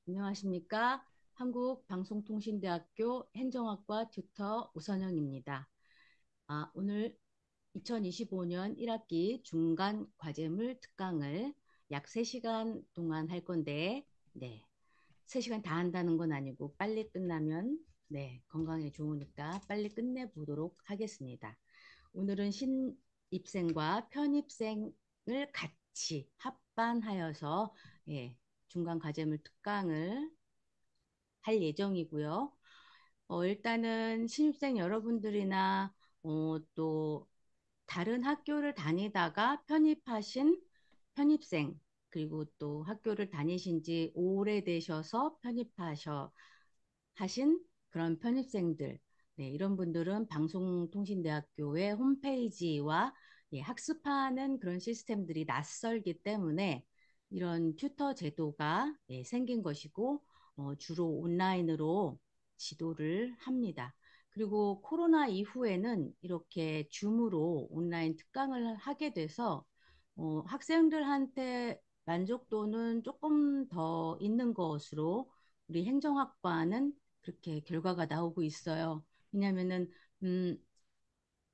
안녕하십니까? 한국방송통신대학교 행정학과 튜터 우선영입니다. 오늘 2025년 1학기 중간 과제물 특강을 약 3시간 동안 할 건데, 네. 3시간 다 한다는 건 아니고 빨리 끝나면 건강에 좋으니까 빨리 끝내보도록 하겠습니다. 오늘은 신입생과 편입생을 같이 합반하여서 중간 과제물 특강을 할 예정이고요. 일단은 신입생 여러분들이나 또 다른 학교를 다니다가 편입하신 편입생, 그리고 또 학교를 다니신 지 오래되셔서 편입하셔 하신 그런 편입생들, 이런 분들은 방송통신대학교의 홈페이지와 학습하는 그런 시스템들이 낯설기 때문에 이런 튜터 제도가 생긴 것이고, 주로 온라인으로 지도를 합니다. 그리고 코로나 이후에는 이렇게 줌으로 온라인 특강을 하게 돼서 학생들한테 만족도는 조금 더 있는 것으로 우리 행정학과는 그렇게 결과가 나오고 있어요. 왜냐하면은 음,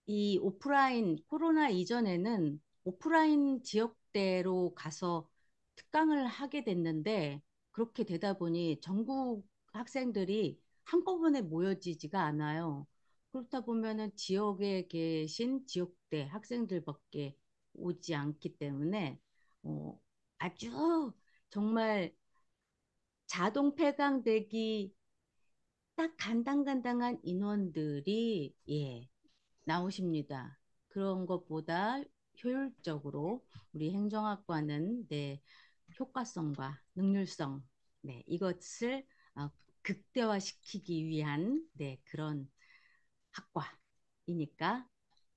이 오프라인 코로나 이전에는 오프라인 지역대로 가서 특강을 하게 됐는데, 그렇게 되다 보니 전국 학생들이 한꺼번에 모여지지가 않아요. 그렇다 보면은 지역에 계신 지역대 학생들밖에 오지 않기 때문에 어, 아주 정말 자동 폐강되기 딱 간당간당한 인원들이 나오십니다. 그런 것보다 효율적으로 우리 행정학과는 효과성과 능률성, 이것을 어, 극대화시키기 위한 그런 학과이니까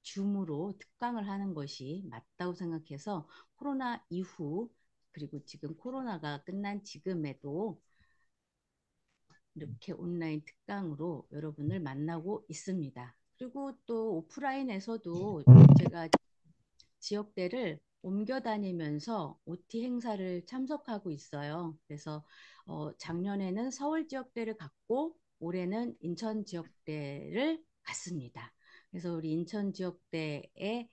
줌으로 특강을 하는 것이 맞다고 생각해서 코로나 이후, 그리고 지금 코로나가 끝난 지금에도 이렇게 온라인 특강으로 여러분을 만나고 있습니다. 그리고 또 오프라인에서도 제가 지역대를 옮겨 다니면서 OT 행사를 참석하고 있어요. 그래서 작년에는 서울 지역대를 갔고 올해는 인천 지역대를 갔습니다. 그래서 우리 인천 지역대에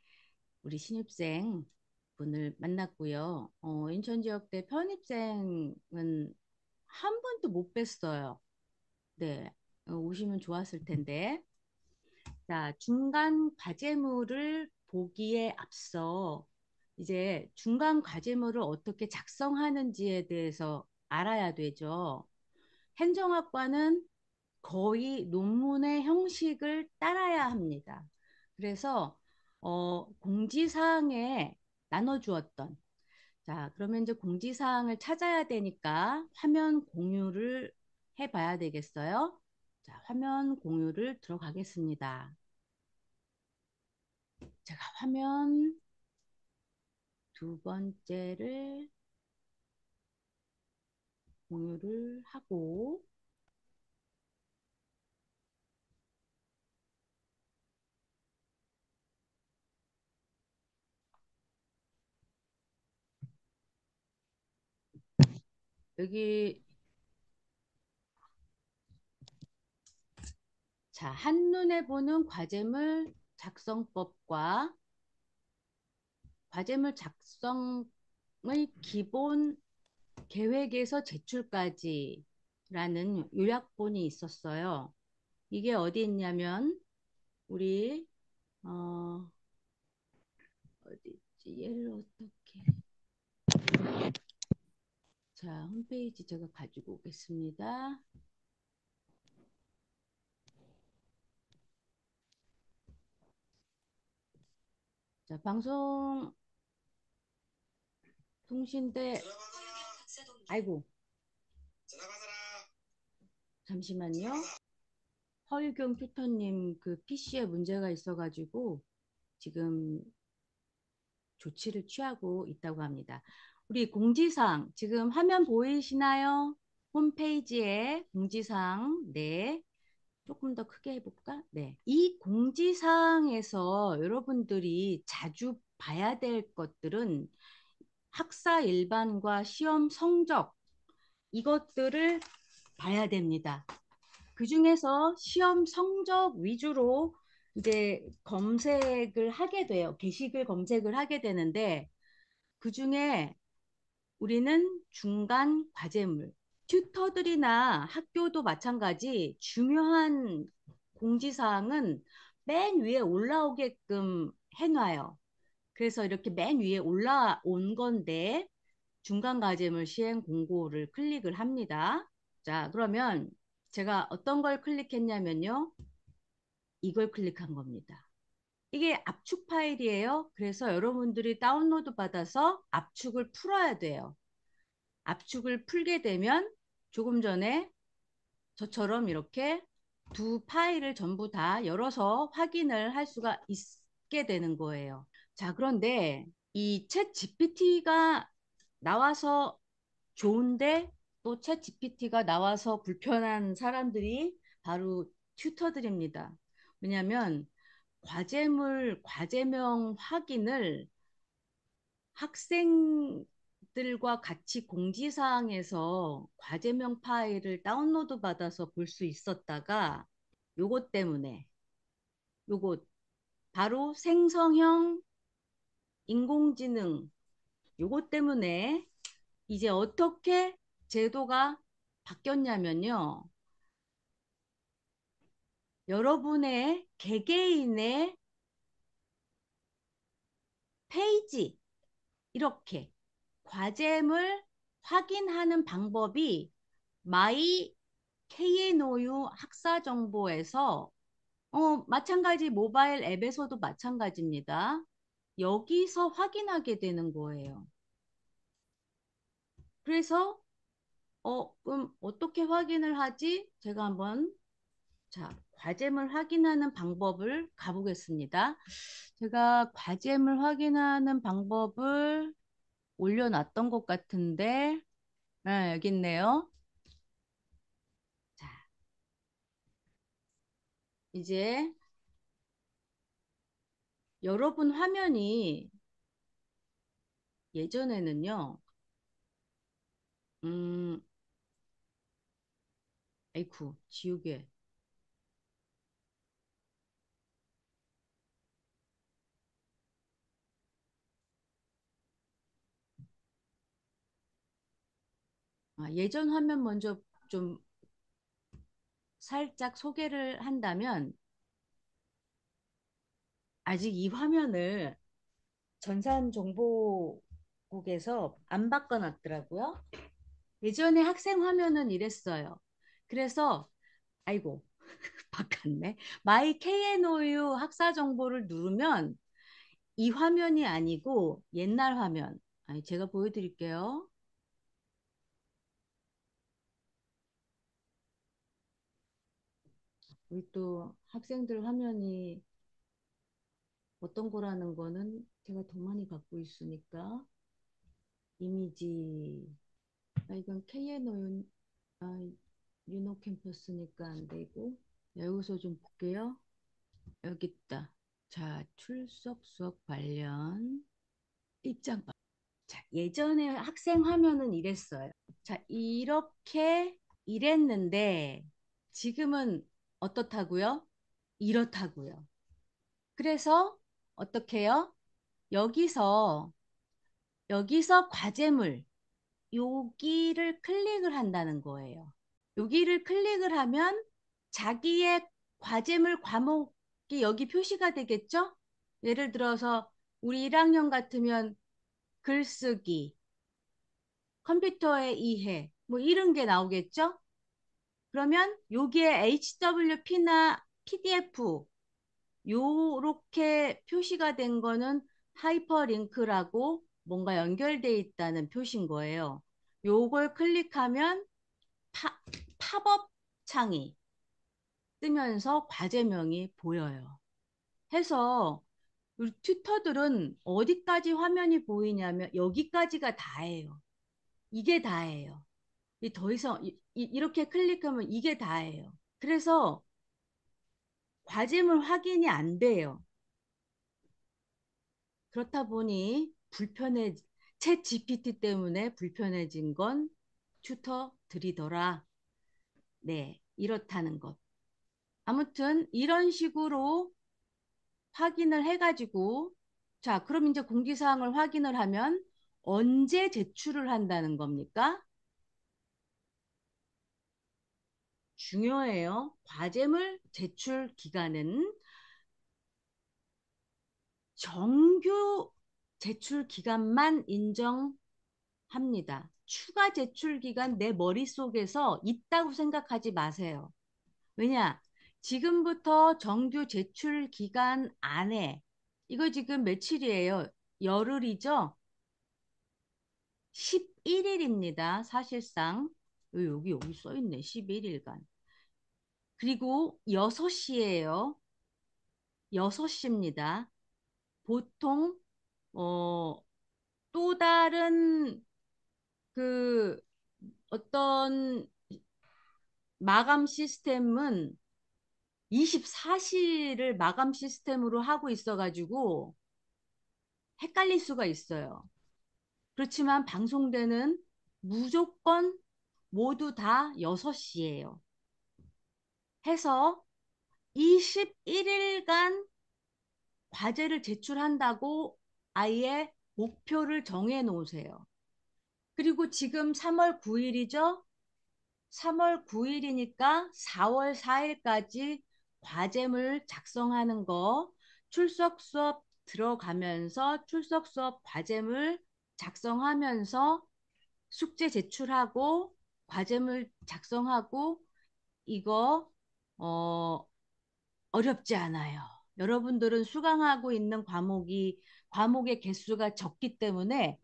우리 신입생 분을 만났고요. 인천 지역대 편입생은 한 번도 못 뵀어요. 오시면 좋았을 텐데. 자, 중간 과제물을 보기에 앞서 이제 중간 과제물을 어떻게 작성하는지에 대해서 알아야 되죠. 행정학과는 거의 논문의 형식을 따라야 합니다. 그래서 공지사항에 나눠주었던, 자, 그러면 이제 공지사항을 찾아야 되니까 화면 공유를 해봐야 되겠어요. 자, 화면 공유를 들어가겠습니다. 제가 화면 두 번째를 공유를 하고, 여기, 자, 한눈에 보는 과제물 작성법과 과제물 작성의 기본 계획에서 제출까지라는 요약본이 있었어요. 이게 어디 있냐면, 우리, 어, 어디 있지? 얘를 어떻게. 자, 홈페이지 제가 가지고 오겠습니다. 자, 방송통신대, 아이고, 잠시만요. 허유경 튜터님 그 PC에 문제가 있어가지고 지금 조치를 취하고 있다고 합니다. 우리 공지사항, 지금 화면 보이시나요? 홈페이지에 공지사항, 조금 더 크게 해볼까? 이 공지사항에서 여러분들이 자주 봐야 될 것들은 학사 일반과 시험 성적, 이것들을 봐야 됩니다. 그중에서 시험 성적 위주로 이제 검색을 하게 돼요. 게시글 검색을 하게 되는데 그중에 우리는 중간 과제물, 튜터들이나 학교도 마찬가지 중요한 공지사항은 맨 위에 올라오게끔 해놔요. 그래서 이렇게 맨 위에 올라온 건데 중간 과제물 시행 공고를 클릭을 합니다. 자, 그러면 제가 어떤 걸 클릭했냐면요. 이걸 클릭한 겁니다. 이게 압축 파일이에요. 그래서 여러분들이 다운로드 받아서 압축을 풀어야 돼요. 압축을 풀게 되면 조금 전에 저처럼 이렇게 두 파일을 전부 다 열어서 확인을 할 수가 있게 되는 거예요. 자, 그런데 이 챗 GPT가 나와서 좋은데 또 챗 GPT가 나와서 불편한 사람들이 바로 튜터들입니다. 왜냐하면 과제명 확인을 학생들과 같이 공지사항에서 과제명 파일을 다운로드 받아서 볼 수 있었다가 요것 때문에 요것 바로 생성형 인공지능 요것 때문에 이제 어떻게 제도가 바뀌었냐면요. 여러분의 개개인의 페이지 이렇게 과제물 확인하는 방법이 마이 KNOU 학사정보에서 마찬가지 모바일 앱에서도 마찬가지입니다. 여기서 확인하게 되는 거예요. 그래서 그럼 어떻게 확인을 하지? 제가 한번 자, 과제물 확인하는 방법을 가보겠습니다. 제가 과제물 확인하는 방법을 올려놨던 것 같은데, 네, 여기 있네요. 자, 이제 여러분 화면이 예전에는요, 음, 아이쿠, 지우개. 예전 화면 먼저 좀 살짝 소개를 한다면, 아직 이 화면을 전산정보국에서 안 바꿔놨더라고요. 예전에 학생 화면은 이랬어요. 그래서 아이고 바꿨네. 마이 KNOU 학사 정보를 누르면 이 화면이 아니고 옛날 화면. 아니 제가 보여드릴게요. 우리 또 학생들 화면이 어떤 거라는 거는 제가 더 많이 갖고 있으니까 이미지 이건 KNOU 유노 캠퍼스니까 안 되고 여기서 좀 볼게요. 여기 있다. 자, 출석 수업 관련 입장. 자, 예전에 학생 화면은 이랬어요. 자, 이렇게 이랬는데 지금은 어떻다고요? 이렇다고요. 그래서 어떻게 해요? 여기서 과제물 여기를 클릭을 한다는 거예요. 여기를 클릭을 하면 자기의 과제물 과목이 여기 표시가 되겠죠? 예를 들어서 우리 1학년 같으면 글쓰기, 컴퓨터의 이해, 뭐 이런 게 나오겠죠? 그러면 여기에 HWP나 PDF 요렇게 표시가 된 거는 하이퍼링크라고 뭔가 연결돼 있다는 표시인 거예요. 요걸 클릭하면 팝업 창이 뜨면서 과제명이 보여요. 해서 우리 튜터들은 어디까지 화면이 보이냐면 여기까지가 다예요. 이게 다예요. 더 이상 이렇게 클릭하면 이게 다예요. 그래서 과제물 확인이 안 돼요. 그렇다 보니 챗 GPT 때문에 불편해진 건 튜터들입니다. 드리더라. 네, 이렇다는 것. 아무튼 이런 식으로 확인을 해가지고, 자, 그럼 이제 공지사항을 확인을 하면 언제 제출을 한다는 겁니까? 중요해요. 과제물 제출 기간은 정규 제출 기간만 인정합니다. 추가 제출 기간 내 머릿속에서 있다고 생각하지 마세요. 왜냐? 지금부터 정규 제출 기간 안에 이거 지금 며칠이에요? 열흘이죠? 11일입니다. 사실상 여기 써 있네. 11일간. 그리고 6시예요. 6시입니다. 보통 어, 또 다른 그 어떤 마감 시스템은 24시를 마감 시스템으로 하고 있어가지고 헷갈릴 수가 있어요. 그렇지만 방송되는 무조건 모두 다 6시예요. 해서 21일간 과제를 제출한다고 아예 목표를 정해 놓으세요. 그리고 지금 3월 9일이죠? 3월 9일이니까 4월 4일까지 과제물 작성하는 거, 출석 수업 들어가면서 출석 수업 과제물 작성하면서 숙제 제출하고 과제물 작성하고 이거 어, 어렵지 않아요. 여러분들은 수강하고 있는 과목의 개수가 적기 때문에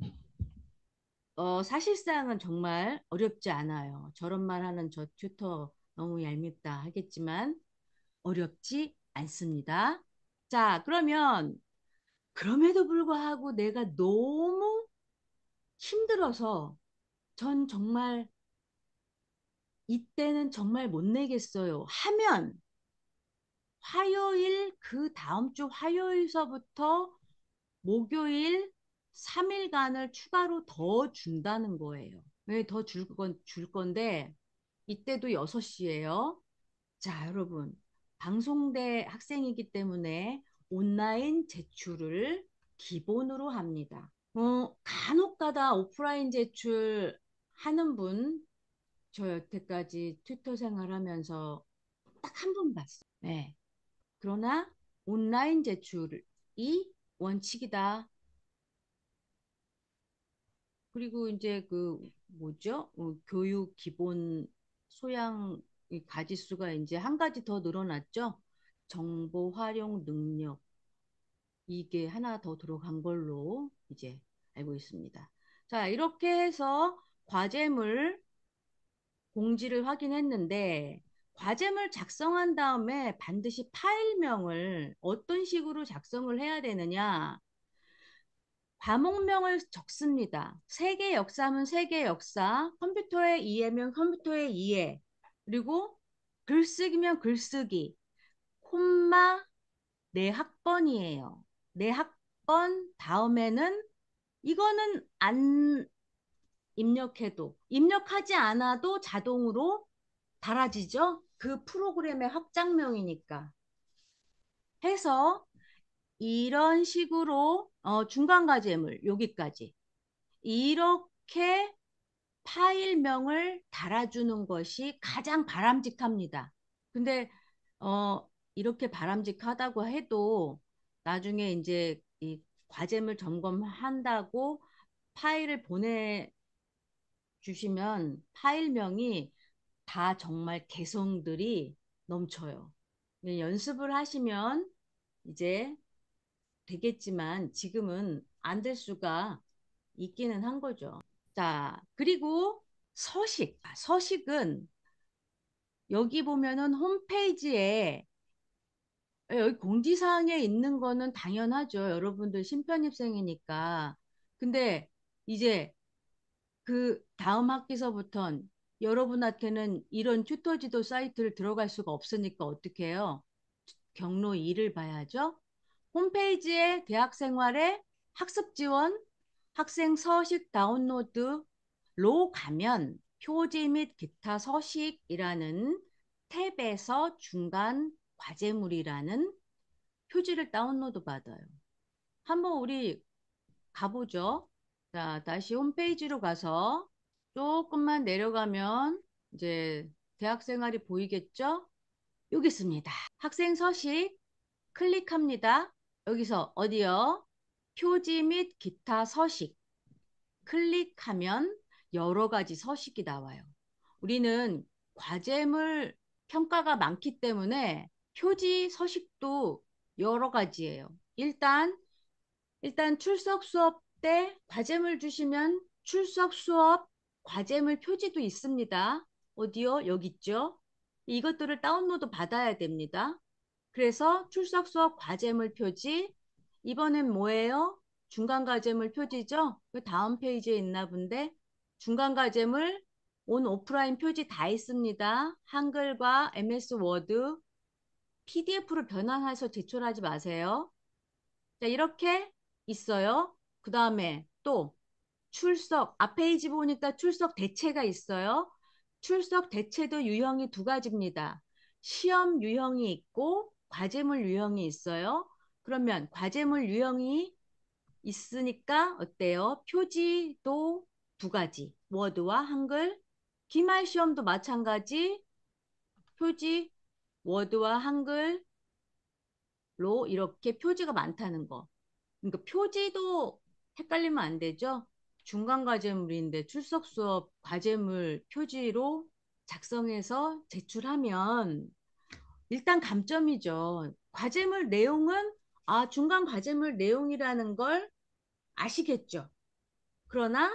사실상은 정말 어렵지 않아요. 저런 말 하는 저 튜터 너무 얄밉다 하겠지만 어렵지 않습니다. 자, 그러면 그럼에도 불구하고 내가 너무 힘들어서 전 정말 이때는 정말 못 내겠어요. 하면 화요일 그 다음 주 화요일서부터 목요일 3일간을 추가로 더 준다는 거예요. 왜 더 줄 건데 이때도 6시예요. 자, 여러분. 방송대 학생이기 때문에 온라인 제출을 기본으로 합니다. 간혹 가다 오프라인 제출 하는 분, 저 여태까지 튜터 생활하면서 딱 한 번 봤어요. 네. 그러나 온라인 제출이 원칙이다. 그리고 이제 그 뭐죠? 교육 기본 소양 이 가지수가 이제 한 가지 더 늘어났죠. 정보 활용 능력 이게 하나 더 들어간 걸로 이제 알고 있습니다. 자, 이렇게 해서 과제물 공지를 확인했는데 과제물 작성한 다음에 반드시 파일명을 어떤 식으로 작성을 해야 되느냐? 과목명을 적습니다. 세계 역사면 세계 역사, 컴퓨터의 이해면 컴퓨터의 이해, 그리고 글쓰기면 글쓰기, 콤마 내 학번이에요. 내 학번 다음에는 이거는 안 입력해도 입력하지 않아도 자동으로 달아지죠. 그 프로그램의 확장명이니까. 해서 이런 식으로 중간 과제물 여기까지 이렇게 파일명을 달아주는 것이 가장 바람직합니다. 근데 어, 이렇게 바람직하다고 해도 나중에 이제 이 과제물 점검한다고 파일을 보내주시면 파일명이 다 정말 개성들이 넘쳐요. 연습을 하시면 이제 되겠지만 지금은 안 될 수가 있기는 한 거죠. 자, 그리고 서식. 서식은 여기 보면은 홈페이지에 여기 공지사항에 있는 거는 당연하죠. 여러분들 신편입생이니까. 근데 이제 그 다음 학기서부턴 여러분한테는 이런 튜터지도 사이트를 들어갈 수가 없으니까 어떻게 해요? 경로 2를 봐야죠. 홈페이지에 대학생활의 학습지원, 학생 서식 다운로드로 가면 표지 및 기타 서식이라는 탭에서 중간 과제물이라는 표지를 다운로드 받아요. 한번 우리 가보죠. 자, 다시 홈페이지로 가서 조금만 내려가면 이제 대학 생활이 보이겠죠? 여기 있습니다. 학생 서식 클릭합니다. 여기서 어디요? 표지 및 기타 서식 클릭하면 여러 가지 서식이 나와요. 우리는 과제물 평가가 많기 때문에 표지 서식도 여러 가지예요. 일단 출석 수업 때 과제물 주시면 출석 수업 과제물 표지도 있습니다. 어디요? 여기 있죠? 이것들을 다운로드 받아야 됩니다. 그래서 출석 수업 과제물 표지, 이번엔 뭐예요? 중간 과제물 표지죠? 그 다음 페이지에 있나 본데 중간 과제물 온 오프라인 표지 다 있습니다. 한글과 MS 워드, PDF로 변환해서 제출하지 마세요. 자, 이렇게 있어요. 그 다음에 또 출석, 앞 페이지 보니까 출석 대체가 있어요. 출석 대체도 유형이 두 가지입니다. 시험 유형이 있고 과제물 유형이 있어요. 그러면 과제물 유형이 있으니까 어때요? 표지도 두 가지. 워드와 한글. 기말 시험도 마찬가지. 표지, 워드와 한글로 이렇게 표지가 많다는 거. 그러니까 표지도 헷갈리면 안 되죠. 중간 과제물인데 출석 수업 과제물 표지로 작성해서 제출하면 일단 감점이죠. 과제물 내용은 중간 과제물 내용이라는 걸 아시겠죠. 그러나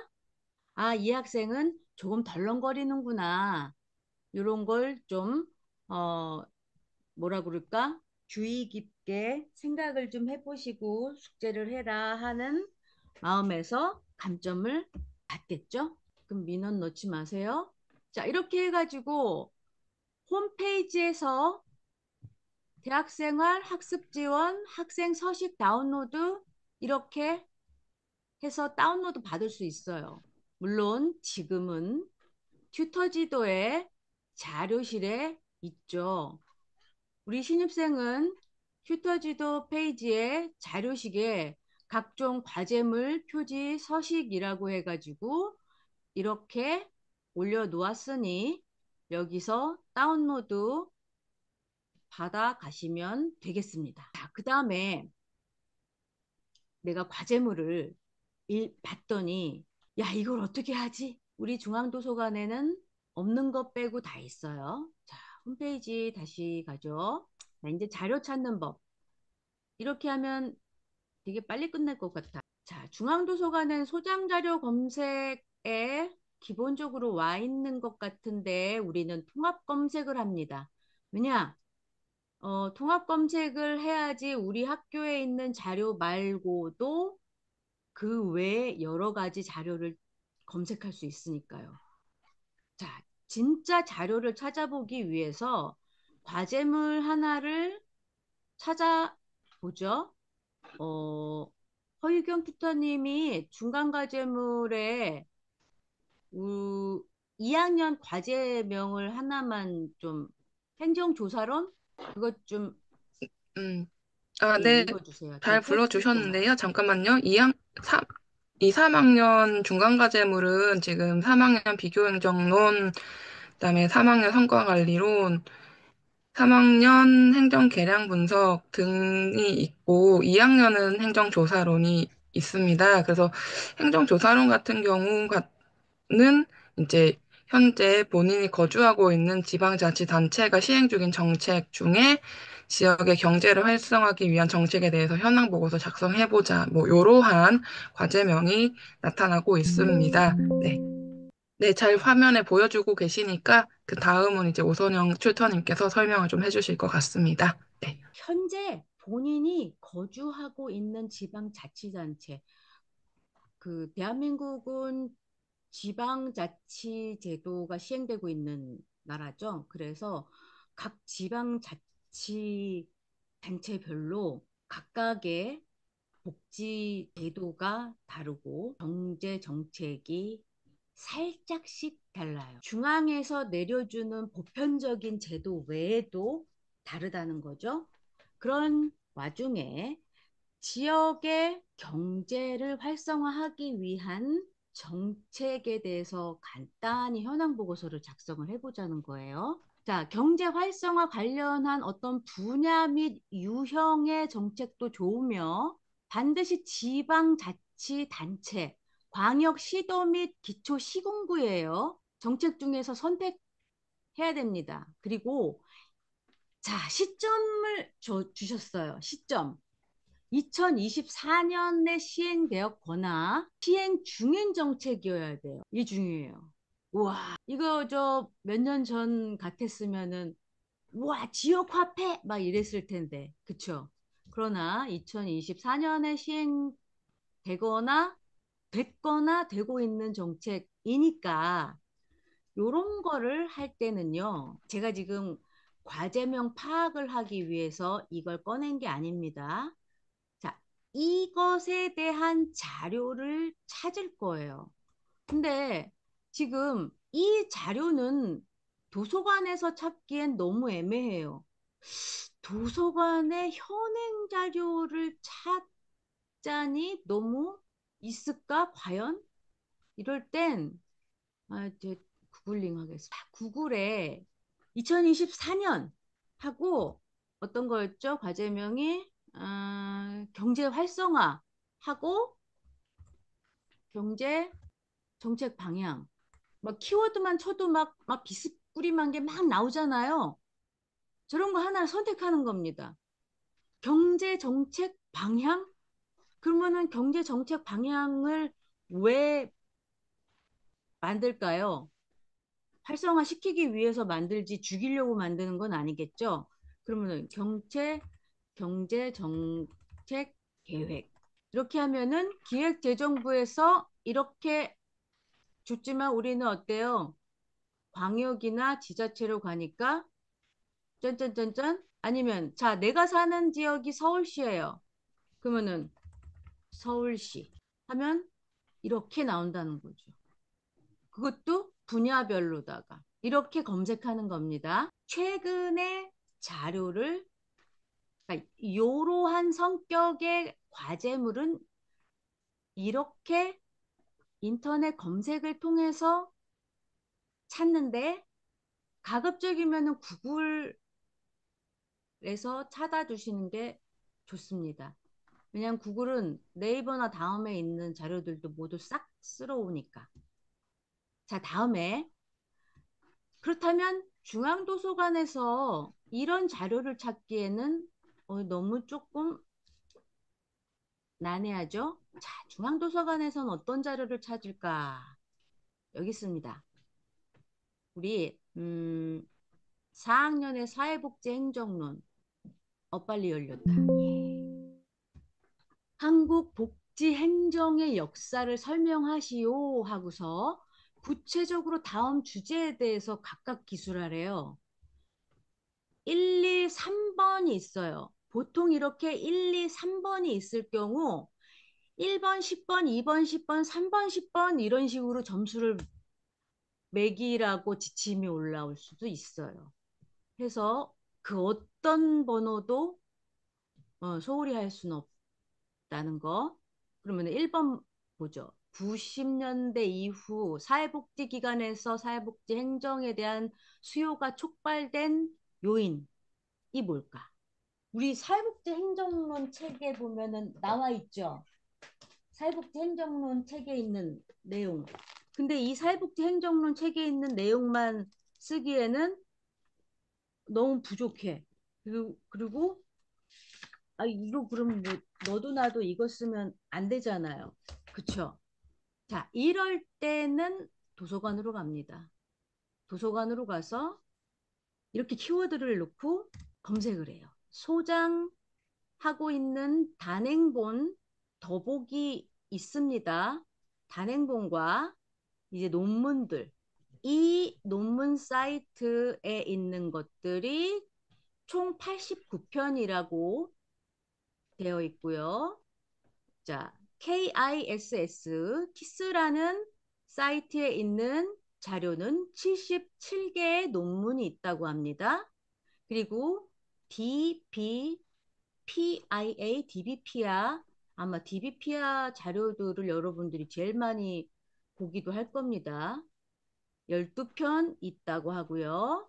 이 학생은 조금 덜렁거리는구나. 이런 걸 좀 뭐라 그럴까? 주의 깊게 생각을 좀 해보시고 숙제를 해라 하는 마음에서 감점을 받겠죠? 그럼 민원 넣지 마세요. 자, 이렇게 해가지고 홈페이지에서 대학생활 학습지원 학생 서식 다운로드 이렇게 해서 다운로드 받을 수 있어요. 물론 지금은 튜터지도에 자료실에 있죠. 우리 신입생은 튜터지도 페이지에 자료식에 각종 과제물 표지 서식이라고 해가지고 이렇게 올려놓았으니 여기서 다운로드 받아 가시면 되겠습니다. 자, 그 다음에 내가 과제물을 봤더니 야, 이걸 어떻게 하지? 우리 중앙도서관에는 없는 것 빼고 다 있어요. 자, 홈페이지 다시 가죠. 자, 이제 자료 찾는 법. 이렇게 하면 되게 빨리 끝날 것 같아. 자, 중앙도서관은 소장자료 검색에 기본적으로 와 있는 것 같은데 우리는 통합 검색을 합니다. 왜냐? 통합 검색을 해야지 우리 학교에 있는 자료 말고도 그 외에 여러 가지 자료를 검색할 수 있으니까요. 자, 진짜 자료를 찾아보기 위해서 과제물 하나를 찾아보죠. 허유경 튜터님이 중간 과제물에 2학년 과제명을 하나만 좀 행정조사론 그것 좀 음, 예, 네. 읽어주세요. 잘 제 테스트 동안. 불러주셨는데요. 잠깐만요. 2, 3학년 중간과제물은 지금 3학년 비교행정론, 그다음에 3학년 성과관리론, 3학년 행정계량 분석 등이 있고 2학년은 행정조사론이 있습니다. 그래서 행정조사론 같은 경우는 이제 현재 본인이 거주하고 있는 지방자치단체가 시행 중인 정책 중에 지역의 경제를 활성화하기 위한 정책에 대해서 현황 보고서 작성해보자. 뭐, 이러한 과제명이 나타나고 있습니다. 네. 네, 잘 화면에 보여주고 계시니까 그 다음은 이제 오선영 튜터님께서 설명을 좀 해주실 것 같습니다. 네. 현재 본인이 거주하고 있는 지방자치단체, 그 대한민국은 지방자치 제도가 시행되고 있는 나라죠. 그래서 각 지방자치 단체별로 각각의 복지 제도가 다르고 경제 정책이 살짝씩 달라요. 중앙에서 내려주는 보편적인 제도 외에도 다르다는 거죠. 그런 와중에 지역의 경제를 활성화하기 위한 정책에 대해서 간단히 현황 보고서를 작성을 해보자는 거예요. 자, 경제 활성화 관련한 어떤 분야 및 유형의 정책도 좋으며 반드시 지방자치단체, 광역시도 및 기초시군구예요. 정책 중에서 선택해야 됩니다. 그리고 자, 시점을 주셨어요. 시점. 2024년에 시행되었거나 시행 중인 정책이어야 돼요. 이 중요해요. 우와, 이거 저 몇 년 전 같았으면은 우와, 지역 화폐 막 이랬을 텐데. 그쵸? 그러나 2024년에 시행되거나 됐거나 되고 있는 정책이니까 요런 거를 할 때는요. 제가 지금 과제명 파악을 하기 위해서 이걸 꺼낸 게 아닙니다. 자, 이것에 대한 자료를 찾을 거예요. 근데 지금 이 자료는 도서관에서 찾기엔 너무 애매해요. 도서관의 현행 자료를 찾자니 너무 있을까? 과연? 이럴 땐, 이제 구글링 하겠습니다. 구글에 2024년 하고 어떤 거였죠? 과제명이 경제 활성화 하고 경제 정책 방향. 막 키워드만 쳐도 막 비스꾸리만 게 막 나오잖아요. 저런 거 하나 선택하는 겁니다. 경제 정책 방향? 그러면은 경제 정책 방향을 왜 만들까요? 활성화 시키기 위해서 만들지 죽이려고 만드는 건 아니겠죠? 그러면은 경제 정책 계획. 이렇게 하면은 기획재정부에서 이렇게 줬지만 우리는 어때요? 광역이나 지자체로 가니까 짠짠짠짠 아니면 자 내가 사는 지역이 서울시예요. 그러면은 서울시 하면 이렇게 나온다는 거죠. 그것도 분야별로다가 이렇게 검색하는 겁니다. 최근에 자료를 그러니까 이러한 성격의 과제물은 이렇게 인터넷 검색을 통해서 찾는데 가급적이면 구글에서 찾아주시는 게 좋습니다. 왜냐하면 구글은 네이버나 다음에 있는 자료들도 모두 싹 쓸어오니까. 자, 다음에 그렇다면 중앙도서관에서 이런 자료를 찾기에는 너무 조금 난해하죠? 자, 중앙도서관에서는 어떤 자료를 찾을까? 여기 있습니다. 우리 4학년의 사회복지행정론 빨리 열렸다. 한국 복지행정의 역사를 설명하시오 하고서 구체적으로 다음 주제에 대해서 각각 기술하래요. 1, 2, 3번이 있어요. 보통 이렇게 1, 2, 3번이 있을 경우 1번, 10번, 2번, 10번, 3번, 10번 이런 식으로 점수를 매기라고 지침이 올라올 수도 있어요. 해서 그 어떤 번호도 소홀히 할 수는 없다는 거. 그러면 1번 보죠. 90년대 이후 사회복지기관에서 사회복지 행정에 대한 수요가 촉발된 요인이 뭘까? 우리 사회복지 행정론 책에 보면은 나와 있죠. 사회복지 행정론 책에 있는 내용. 근데 이 사회복지 행정론 책에 있는 내용만 쓰기에는 너무 부족해. 그리고 이거 그럼 뭐 너도 나도 이거 쓰면 안 되잖아요. 그쵸? 자, 이럴 때는 도서관으로 갑니다. 도서관으로 가서 이렇게 키워드를 넣고 검색을 해요. 소장하고 있는 단행본 더보기 있습니다. 단행본과 이제 논문들. 이 논문 사이트에 있는 것들이 총 89편이라고 되어 있고요. 자, KISS, 키스라는 사이트에 있는 자료는 77개의 논문이 있다고 합니다. 그리고 DBPIA, 아마 DBPIA 자료들을 여러분들이 제일 많이 보기도 할 겁니다. 12편 있다고 하고요.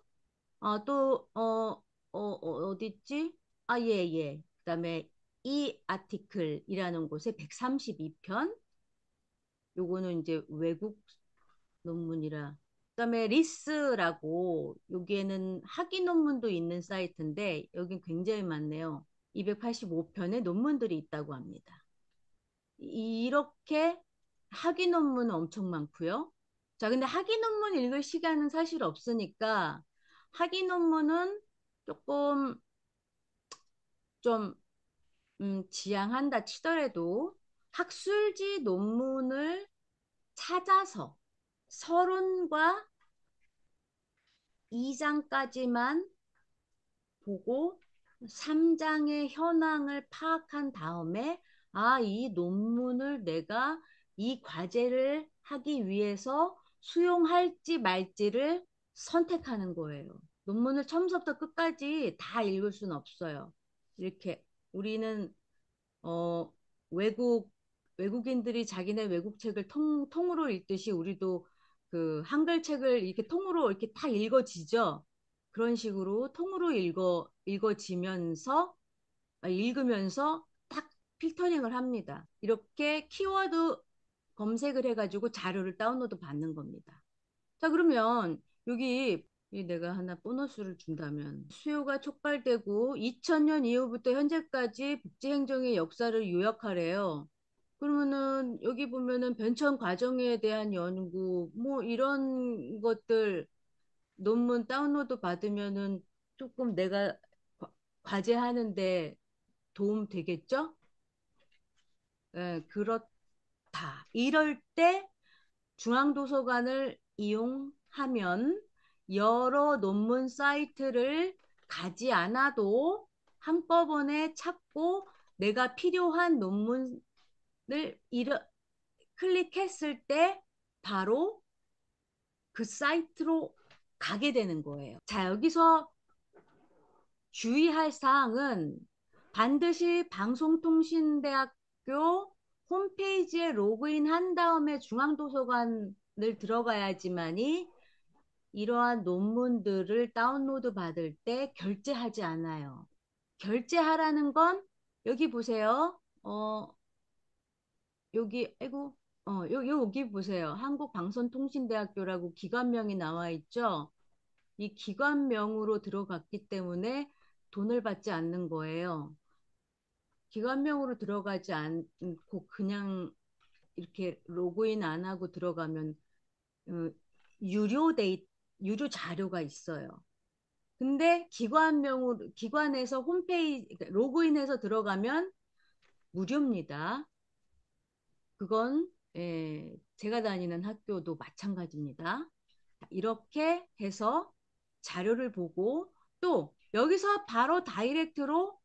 어디 있지? 아, 예, 예. 그다음에 이 아티클이라는 곳에 132편. 요거는 이제 외국 논문이라. 그다음에 리스라고 여기에는 학위 논문도 있는 사이트인데 여긴 굉장히 많네요. 285편의 논문들이 있다고 합니다. 이렇게 학위 논문은 엄청 많고요. 자, 근데 학위 논문 읽을 시간은 사실 없으니까 학위 논문은 조금 좀 지양한다 치더라도 학술지 논문을 찾아서 서론과 2장까지만 보고 3장의 현황을 파악한 다음에 아, 이 논문을 내가 이 과제를 하기 위해서 수용할지 말지를 선택하는 거예요. 논문을 처음부터 끝까지 다 읽을 수는 없어요. 이렇게 우리는 어, 외국, 외국인들이 자기네 외국 책을 통으로 읽듯이 우리도 그 한글 책을 이렇게 통으로 이렇게 다 읽어지죠. 그런 식으로 통으로 읽으면서 딱 필터링을 합니다. 이렇게 키워드 검색을 해가지고 자료를 다운로드 받는 겁니다. 자, 그러면 여기 내가 하나 보너스를 준다면 수요가 촉발되고 2000년 이후부터 현재까지 복지행정의 역사를 요약하래요. 그러면은 여기 보면은 변천 과정에 대한 연구 뭐 이런 것들 논문 다운로드 받으면은 조금 내가 과제하는데 도움 되겠죠? 예, 그렇다. 이럴 때 중앙도서관을 이용하면 여러 논문 사이트를 가지 않아도 한꺼번에 찾고 내가 필요한 논문을 클릭했을 때 바로 그 사이트로 가게 되는 거예요. 자, 여기서 주의할 사항은 반드시 방송통신대학교 홈페이지에 로그인 한 다음에 중앙도서관을 들어가야지만이 이러한 논문들을 다운로드 받을 때 결제하지 않아요. 결제하라는 건 여기 보세요. 여기 아이고 여기 보세요. 한국방송통신대학교라고 기관명이 나와 있죠. 이 기관명으로 들어갔기 때문에 돈을 받지 않는 거예요. 기관명으로 들어가지 않고 그냥 이렇게 로그인 안 하고 들어가면 어, 유료 유료 자료가 있어요. 근데 기관에서 홈페이지 그러니까 로그인해서 들어가면 무료입니다. 그건 제가 다니는 학교도 마찬가지입니다. 이렇게 해서 자료를 보고 또 여기서 바로 다이렉트로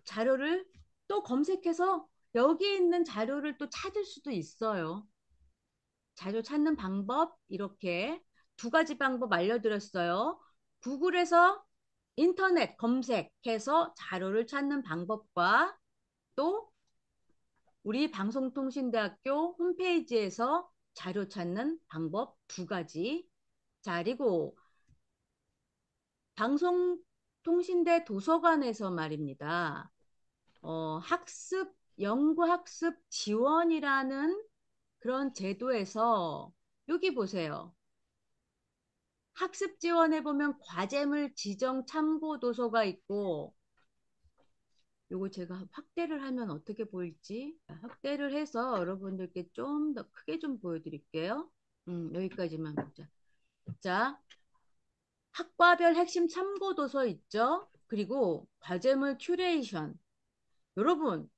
자료를 또 검색해서 여기 있는 자료를 또 찾을 수도 있어요. 자료 찾는 방법 이렇게 두 가지 방법 알려드렸어요. 구글에서 인터넷 검색해서 자료를 찾는 방법과 또 우리 방송통신대학교 홈페이지에서 자료 찾는 방법 두 가지. 자, 그리고 방송통신대 도서관에서 말입니다. 연구학습 지원이라는 그런 제도에서 여기 보세요. 학습 지원에 보면 과제물 지정 참고 도서가 있고 요거 제가 확대를 하면 어떻게 보일지 확대를 해서 여러분들께 좀 더 크게 좀 보여드릴게요. 여기까지만 보자. 자, 학과별 핵심 참고 도서 있죠? 그리고 과제물 큐레이션. 여러분,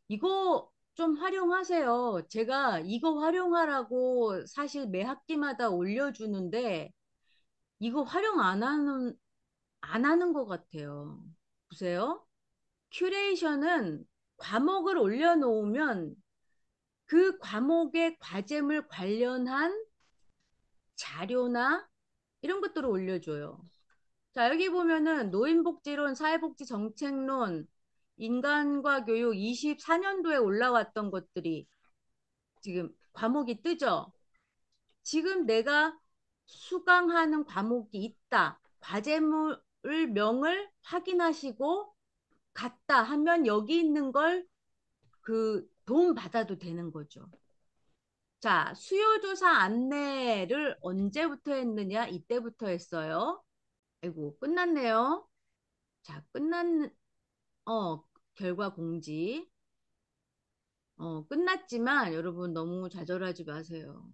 이거 좀 활용하세요. 제가 이거 활용하라고 사실 매 학기마다 올려주는데 이거 활용 안 하는 것 같아요. 보세요. 큐레이션은 과목을 올려놓으면 그 과목의 과제물 관련한 자료나 이런 것들을 올려줘요. 자, 여기 보면은 노인복지론, 사회복지정책론, 인간과 교육 24년도에 올라왔던 것들이 지금 과목이 뜨죠. 지금 내가 수강하는 과목이 있다. 과제물 명을 확인하시고 갔다 하면 여기 있는 걸 그 도움 받아도 되는 거죠. 자, 수요조사 안내를 언제부터 했느냐? 이때부터 했어요. 아이고, 끝났네요. 자, 어, 결과 공지. 끝났지만 여러분 너무 좌절하지 마세요.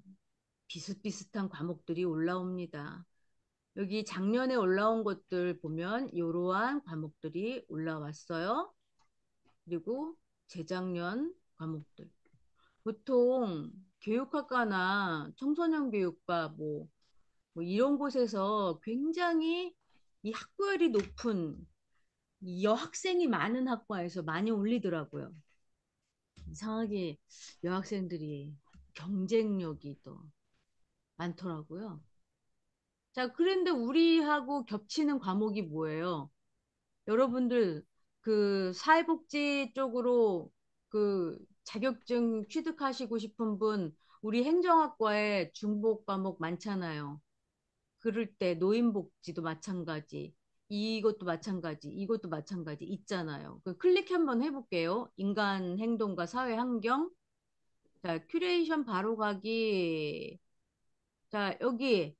비슷비슷한 과목들이 올라옵니다. 여기 작년에 올라온 것들 보면 이러한 과목들이 올라왔어요. 그리고 재작년 과목들. 보통 교육학과나 청소년 교육과 뭐 이런 곳에서 굉장히 이 학구열이 높은 이 여학생이 많은 학과에서 많이 올리더라고요. 이상하게 여학생들이 경쟁력이 더 많더라고요. 자, 그런데 우리하고 겹치는 과목이 뭐예요? 여러분들 그 사회복지 쪽으로 그 자격증 취득하시고 싶은 분 우리 행정학과에 중복 과목 많잖아요. 그럴 때 노인복지도 마찬가지, 이것도 마찬가지, 이것도 마찬가지 있잖아요. 그 클릭 한번 해볼게요. 인간 행동과 사회 환경. 자, 큐레이션 바로 가기. 자, 여기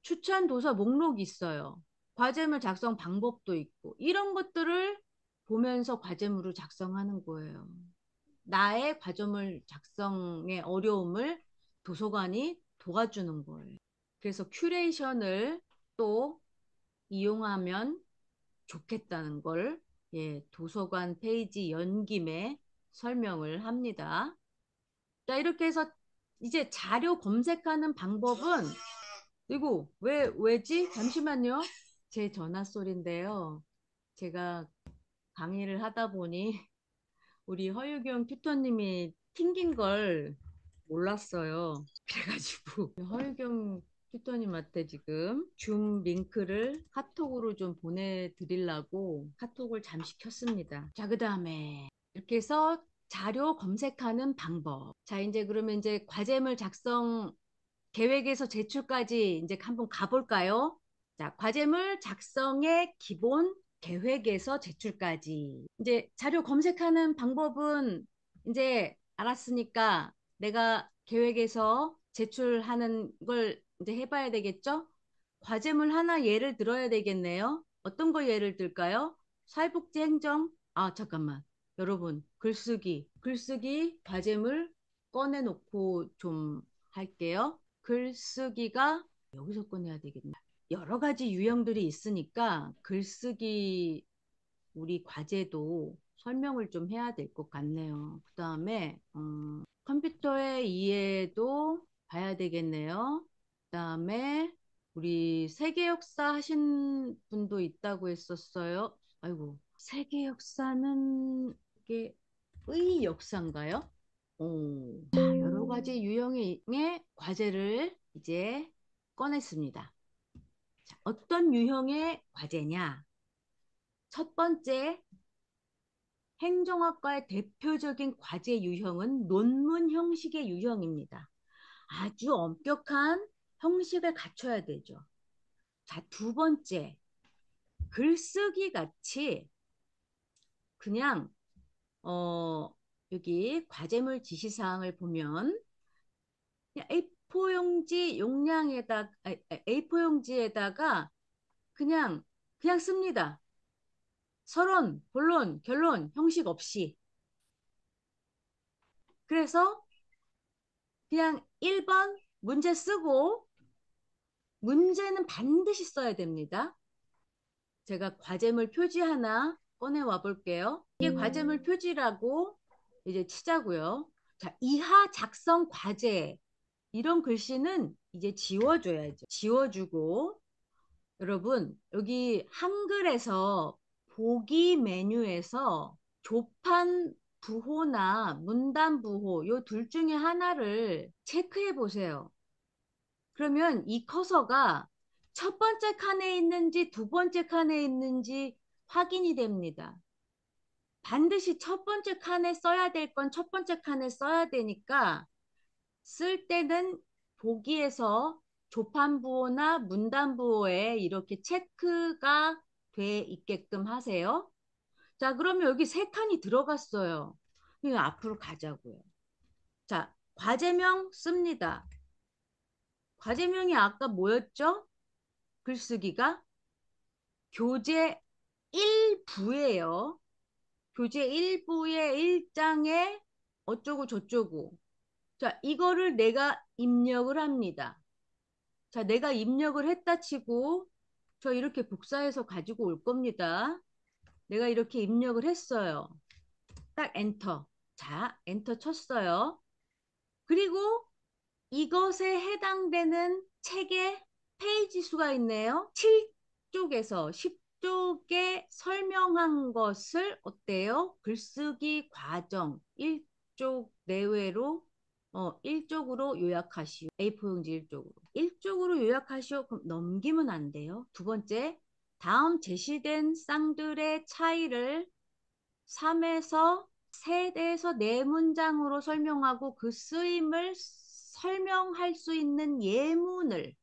추천 도서 목록이 있어요. 과제물 작성 방법도 있고, 이런 것들을 보면서 과제물을 작성하는 거예요. 나의 과제물 작성의 어려움을 도서관이 도와주는 거예요. 그래서 큐레이션을 또 이용하면 좋겠다는 걸 예, 도서관 페이지 연 김에 설명을 합니다. 자, 이렇게 해서 이제 자료 검색하는 방법은 그리고 왜지? 잠시만요. 제 전화 소리인데요. 제가 강의를 하다 보니 우리 허유경 튜터님이 튕긴 걸 몰랐어요. 그래가지고 허유경 튜터님한테 지금 줌 링크를 카톡으로 좀 보내드리려고 카톡을 잠시 켰습니다. 자, 그 다음에 이렇게 해서 자료 검색하는 방법. 자, 이제 그러면 이제 과제물 작성 계획에서 제출까지 이제 한번 가볼까요? 자, 과제물 작성의 기본 계획에서 제출까지. 이제 자료 검색하는 방법은 이제 알았으니까 내가 계획에서 제출하는 걸 이제 해봐야 되겠죠? 과제물 하나 예를 들어야 되겠네요. 어떤 거 예를 들까요? 사회복지 행정. 아, 잠깐만. 여러분, 글쓰기 과제물 꺼내놓고 좀 할게요. 글쓰기가 여기서 꺼내야 되겠네. 여러 가지 유형들이 있으니까 글쓰기 우리 과제도 설명을 좀 해야 될 것 같네요. 그 다음에 컴퓨터의 이해도 봐야 되겠네요. 그 다음에 우리 세계 역사 하신 분도 있다고 했었어요. 아이고, 세계 역사는 이게 의 역사인가요? 자, 여러 가지 유형의 과제를 이제 꺼냈습니다. 자, 어떤 유형의 과제냐? 첫 번째, 행정학과의 대표적인 과제 유형은 논문 형식의 유형입니다. 아주 엄격한 형식을 갖춰야 되죠. 자, 두 번째, 글쓰기 같이 그냥 여기 과제물 지시사항을 보면 A4 용지 용량에다 A4 용지에다가 그냥 씁니다. 서론, 본론, 결론 형식 없이. 그래서 그냥 1번 문제 쓰고 문제는 반드시 써야 됩니다. 제가 과제물 표지 하나 꺼내와 볼게요. 이게 과제물 표지라고 이제 치자고요. 자, 이하 작성 과제 이런 글씨는 이제 지워줘야죠. 지워주고 여러분 여기 한글에서 보기 메뉴에서 조판 부호나 문단 부호 요 둘 중에 하나를 체크해 보세요. 그러면 이 커서가 첫 번째 칸에 있는지 두 번째 칸에 있는지 확인이 됩니다. 반드시 첫 번째 칸에 써야 될 건 첫 번째 칸에 써야 되니까 쓸 때는 보기에서 조판부호나 문단부호에 이렇게 체크가 돼 있게끔 하세요. 자, 그러면 여기 세 칸이 들어갔어요. 그럼 앞으로 가자고요. 자, 과제명 씁니다. 과제명이 아까 뭐였죠? 글쓰기가 교재 1부예요. 교재 1부의 1장에 어쩌고 저쩌고. 자, 이거를 내가 입력을 합니다. 자, 내가 입력을 했다 치고 저 이렇게 복사해서 가지고 올 겁니다. 내가 이렇게 입력을 했어요. 딱 엔터. 자, 엔터 쳤어요. 그리고 이것에 해당되는 책의 페이지 수가 있네요. 7쪽에서 10쪽에 설명한 것을 어때요? 글쓰기 과정 1쪽 내외로 1쪽으로 요약하시오. A4 용지 1쪽으로. 1쪽으로 요약하시오. 그럼 넘기면 안 돼요. 두 번째, 다음 제시된 쌍들의 차이를 3에서 세에서 네 문장으로 설명하고 그 쓰임을 설명할 수 있는 예문을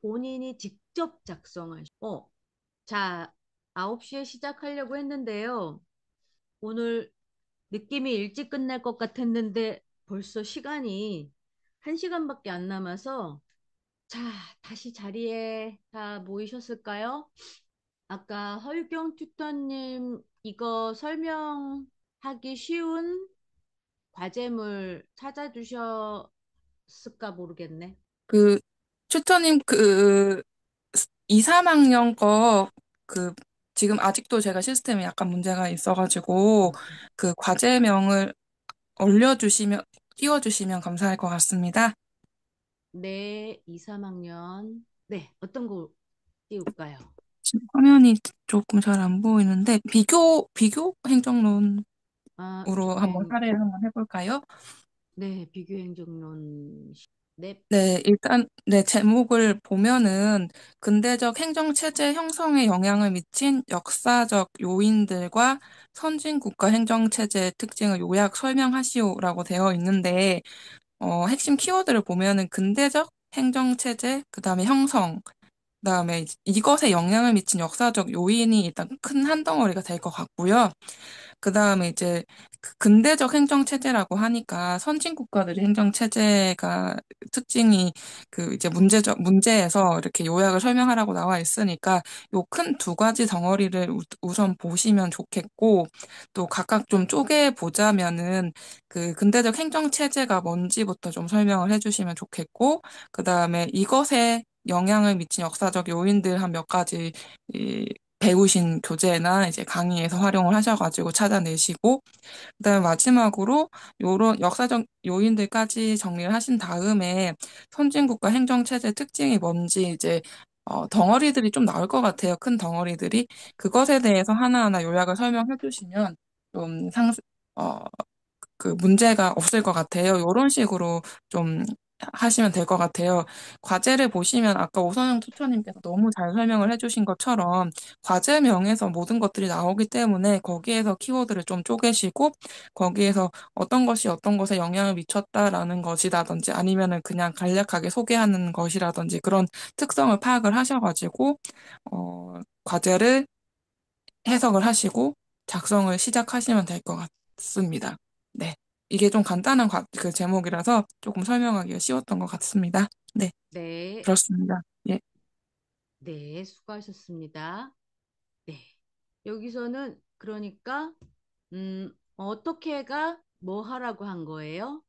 본인이 직접 작성하시고 자, 9시에 시작하려고 했는데요. 오늘 느낌이 일찍 끝날 것 같았는데 벌써 시간이 1시간밖에 안 남아서 자, 다시 자리에 다 모이셨을까요? 아까 허유경 튜터님 이거 설명하기 쉬운 과제물 찾아주셨을까 모르겠네. 그, 튜터님, 2, 3학년 그, 지금 아직도 제가 시스템에 약간 문제가 있어가지고, 그 과제명을 올려주시면, 띄워주시면 감사할 것 같습니다. 네, 2, 3학년. 네, 어떤 거 띄울까요? 지금 화면이 조금 잘 안 보이는데, 비교 행정론으로 아, 한번 사례를 한번 해볼까요? 네, 비교행정론. 네, 네, 일단, 네, 제목을 보면은 근대적 행정체제 형성에 영향을 미친 역사적 요인들과 선진국가 행정체제의 특징을 요약 설명하시오라고 되어 있는데, 핵심 키워드를 보면은 근대적 행정체제, 그 다음에 형성, 그다음에 이것에 영향을 미친 역사적 요인이 일단 큰 한 덩어리가 될 것 같고요. 그다음에 이제 그 근대적 행정 체제라고 하니까 선진 국가들의 행정 체제가 특징이 그 이제 문제에서 이렇게 요약을 설명하라고 나와 있으니까 요 큰 두 가지 덩어리를 우선 보시면 좋겠고 또 각각 좀 쪼개 보자면은 그 근대적 행정 체제가 뭔지부터 좀 설명을 해주시면 좋겠고 그다음에 이것에 영향을 미친 역사적 요인들 한 몇 가지 배우신 교재나 이제 강의에서 활용을 하셔가지고 찾아내시고, 그다음에 마지막으로 요런 역사적 요인들까지 정리를 하신 다음에 선진국가 행정체제 특징이 뭔지 이제 덩어리들이 좀 나올 것 같아요. 큰 덩어리들이. 그것에 대해서 하나하나 요약을 설명해 주시면 좀 어, 그 문제가 없을 것 같아요. 이런 식으로 좀 하시면 될 것 같아요. 과제를 보시면 아까 오선영 투처님께서 너무 잘 설명을 해주신 것처럼 과제명에서 모든 것들이 나오기 때문에 거기에서 키워드를 좀 쪼개시고 거기에서 어떤 것이 어떤 것에 영향을 미쳤다라는 것이라든지 아니면은 그냥 간략하게 소개하는 것이라든지 그런 특성을 파악을 하셔가지고 과제를 해석을 하시고 작성을 시작하시면 될 것 같습니다. 네. 이게 좀 간단한 그 제목이라서 조금 설명하기가 쉬웠던 것 같습니다. 네, 네, 그렇습니다. 예. 네, 수고하셨습니다. 네. 여기서는 그러니까 어떻게가 뭐 하라고 한 거예요?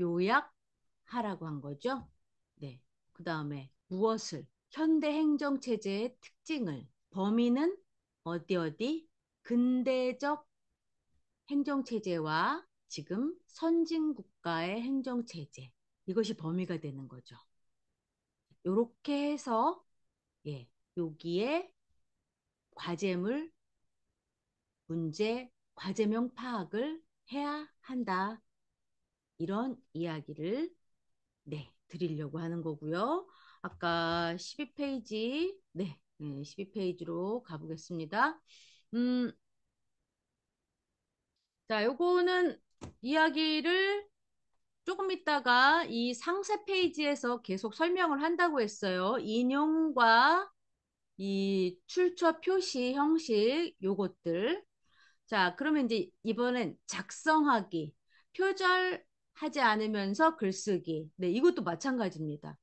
요약하라고 한 거죠? 네. 그 다음에 무엇을? 현대 행정체제의 특징을. 범위는 어디 어디? 근대적 행정체제와 지금 선진국가의 행정체제. 이것이 범위가 되는 거죠. 이렇게 해서 예, 여기에 과제물, 문제, 과제명 파악을 해야 한다. 이런 이야기를 네, 드리려고 하는 거고요. 아까 12페이지, 네, 12페이지로 가보겠습니다. 음, 자, 요거는 이야기를 조금 있다가 이 상세 페이지에서 계속 설명을 한다고 했어요. 인용과 이 출처 표시 형식 요것들. 자, 그러면 이제 이번엔 작성하기, 표절하지 않으면서 글쓰기. 네, 이것도 마찬가지입니다.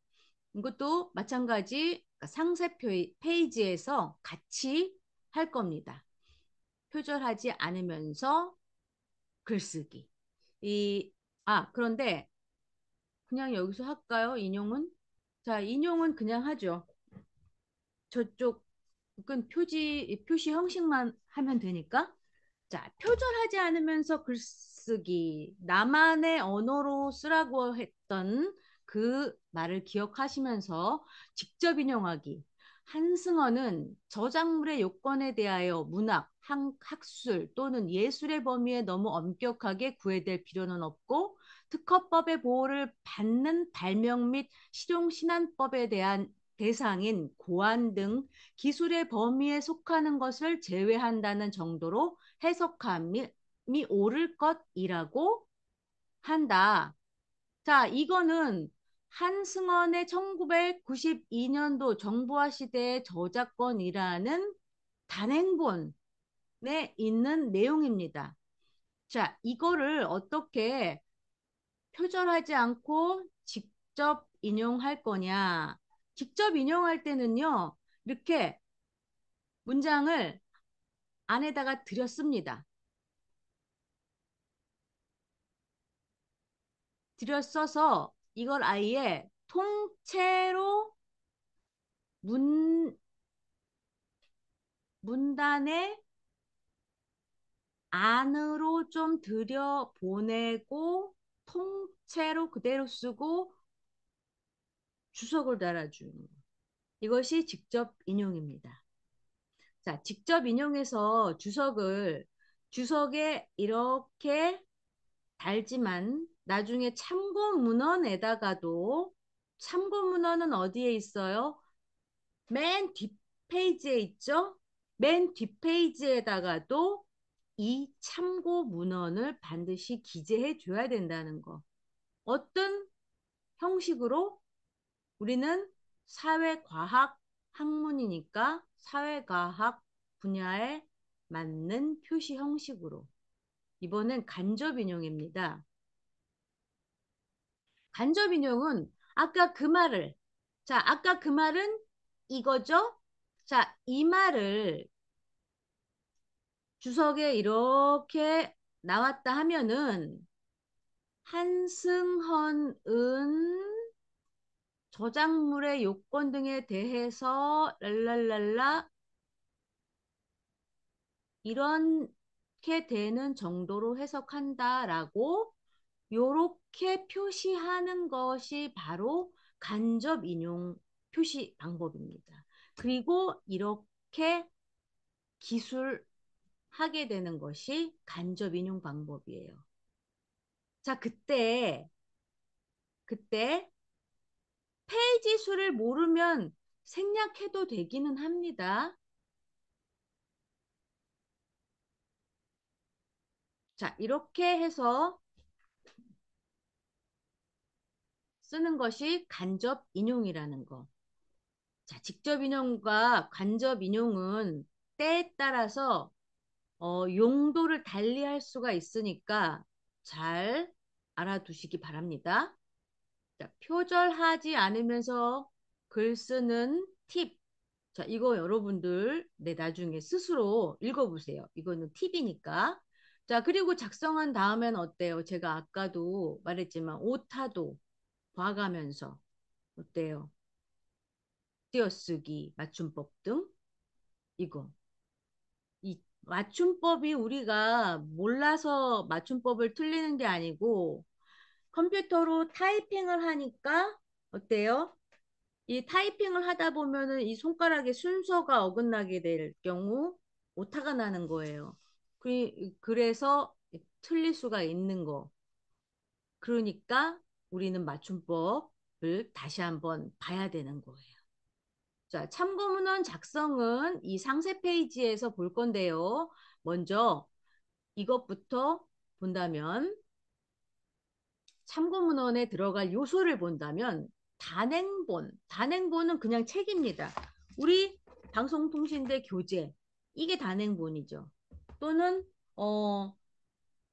이것도 마찬가지 상세 페이지에서 같이 할 겁니다. 표절하지 않으면서 글쓰기. 이, 그런데 그냥 여기서 할까요? 인용은? 자, 인용은 그냥 하죠. 저쪽 끈 표시 형식만 하면 되니까. 자, 표절하지 않으면서 글쓰기. 나만의 언어로 쓰라고 했던 그 말을 기억하시면서 직접 인용하기. 한승헌은 저작물의 요건에 대하여 문학, 학술 또는 예술의 범위에 너무 엄격하게 구애될 필요는 없고 특허법의 보호를 받는 발명 및 실용신안법에 대한 대상인 고안 등 기술의 범위에 속하는 것을 제외한다는 정도로 해석함이 옳을 것이라고 한다. 자, 이거는 한승원의 1992년도 정부화 시대의 저작권이라는 단행본에 있는 내용입니다. 자, 이거를 어떻게 표절하지 않고 직접 인용할 거냐? 직접 인용할 때는요, 이렇게 문장을 안에다가 들였습니다. 들였어서 이걸 아예 통째로 문, 문단의 안으로 좀 들여보내고 통째로 그대로 쓰고 주석을 달아주는 거. 이것이 직접 인용입니다. 자, 직접 인용해서 주석에 이렇게 달지만 나중에 참고 문헌에다가도 참고 문헌은 어디에 있어요? 맨 뒷페이지에 있죠? 맨 뒷페이지에다가도 이 참고 문헌을 반드시 기재해 줘야 된다는 거. 어떤 형식으로? 우리는 사회과학 학문이니까 사회과학 분야에 맞는 표시 형식으로. 이번엔 간접 인용입니다. 간접 인용은 아까 그 말은 이거죠? 자, 이 말을 주석에 이렇게 나왔다 하면은 한승헌은 저작물의 요건 등에 대해서 랄랄랄라 이렇게 되는 정도로 해석한다라고 요렇게 표시하는 것이 바로 간접 인용 표시 방법입니다. 그리고 이렇게 기술하게 되는 것이 간접 인용 방법이에요. 자, 그때 페이지 수를 모르면 생략해도 되기는 합니다. 자, 이렇게 해서 쓰는 것이 간접 인용이라는 거. 자, 직접 인용과 간접 인용은 때에 따라서 용도를 달리할 수가 있으니까 잘 알아두시기 바랍니다. 자, 표절하지 않으면서 글 쓰는 팁. 자, 이거 여러분들 나중에 스스로 읽어보세요. 이거는 팁이니까. 자, 그리고 작성한 다음엔 어때요? 제가 아까도 말했지만 오타도 봐가면서 어때요? 띄어쓰기, 맞춤법 등 이거. 이 맞춤법이 우리가 몰라서 맞춤법을 틀리는 게 아니고 컴퓨터로 타이핑을 하니까 어때요? 이 타이핑을 하다 보면은 이 손가락의 순서가 어긋나게 될 경우 오타가 나는 거예요. 그래서 틀릴 수가 있는 거. 그러니까 우리는 맞춤법 다시 한번 봐야 되는 거예요. 자, 참고문헌 작성은 이 상세 페이지에서 볼 건데요. 먼저 이것부터 본다면 참고문헌에 들어갈 요소를 본다면 단행본은 그냥 책입니다. 우리 방송통신대 교재, 이게 단행본이죠. 또는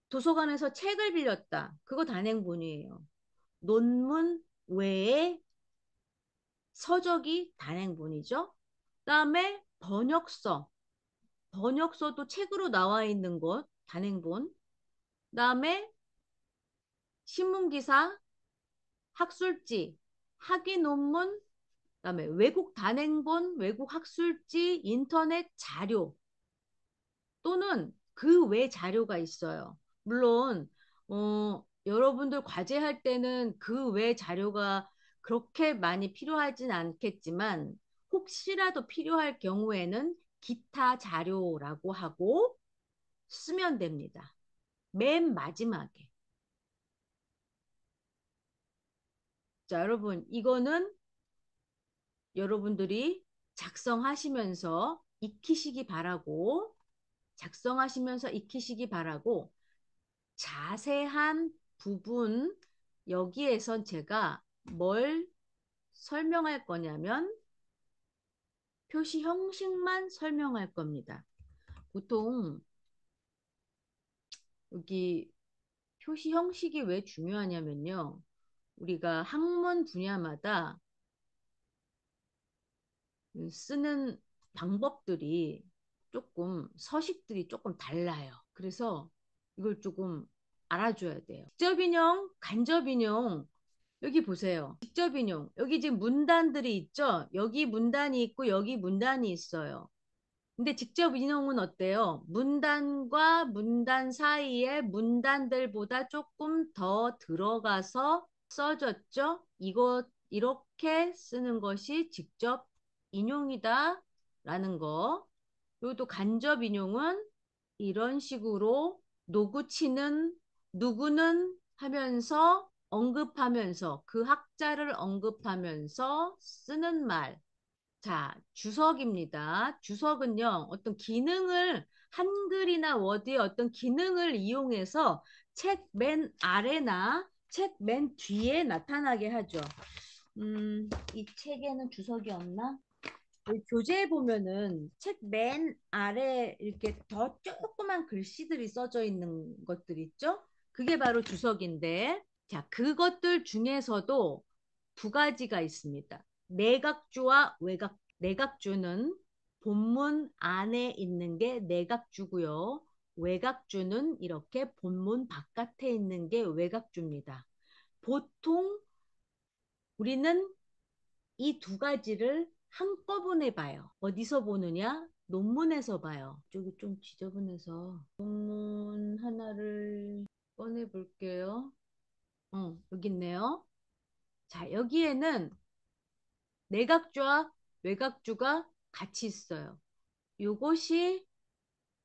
도서관에서 책을 빌렸다. 그거 단행본이에요. 논문 외에 서적이 단행본이죠. 그다음에 번역서도 책으로 나와 있는 것 단행본. 그다음에 신문기사, 학술지, 학위 논문, 그다음에 외국 단행본, 외국 학술지, 인터넷 자료 또는 그 외 자료가 있어요. 물론 여러분들 과제할 때는 그 외 자료가 그렇게 많이 필요하진 않겠지만 혹시라도 필요할 경우에는 기타 자료라고 하고 쓰면 됩니다. 맨 마지막에. 자, 여러분, 이거는 여러분들이 작성하시면서 익히시기 바라고, 작성하시면서 익히시기 바라고, 자세한 부분, 여기에선 제가 뭘 설명할 거냐면, 표시 형식만 설명할 겁니다. 보통, 여기 표시 형식이 왜 중요하냐면요. 우리가 학문 분야마다 쓰는 방법들이 서식들이 조금 달라요. 그래서 이걸 조금 알아줘야 돼요. 직접 인용, 간접 인용. 여기 보세요. 직접 인용. 여기 지금 문단들이 있죠? 여기 문단이 있고 여기 문단이 있어요. 근데 직접 인용은 어때요? 문단과 문단 사이에 문단들보다 조금 더 들어가서 써졌죠? 이거 이렇게 쓰는 것이 직접 인용이다 라는 거. 그리고 또 간접 인용은 이런 식으로 노구치는 누구는 하면서 언급하면서 그 학자를 언급하면서 쓰는 말. 자, 주석입니다. 주석은요, 어떤 기능을, 한글이나 워드의 어떤 기능을 이용해서 책 맨 아래나 책 맨 뒤에 나타나게 하죠. 이 책에는 주석이 없나? 이 교재에 보면은 책 맨 아래 이렇게 더 조그만 글씨들이 써져 있는 것들 있죠? 그게 바로 주석인데, 자, 그것들 중에서도 두 가지가 있습니다. 내각주와 외각, 내각주는 본문 안에 있는 게 내각주고요. 외각주는 이렇게 본문 바깥에 있는 게 외각주입니다. 보통 우리는 이 두 가지를 한꺼번에 봐요. 어디서 보느냐? 논문에서 봐요. 저기 좀 지저분해서 논문 하나를 꺼내 볼게요. 여기 있네요. 자, 여기에는 내각주와 외각주가 같이 있어요. 요것이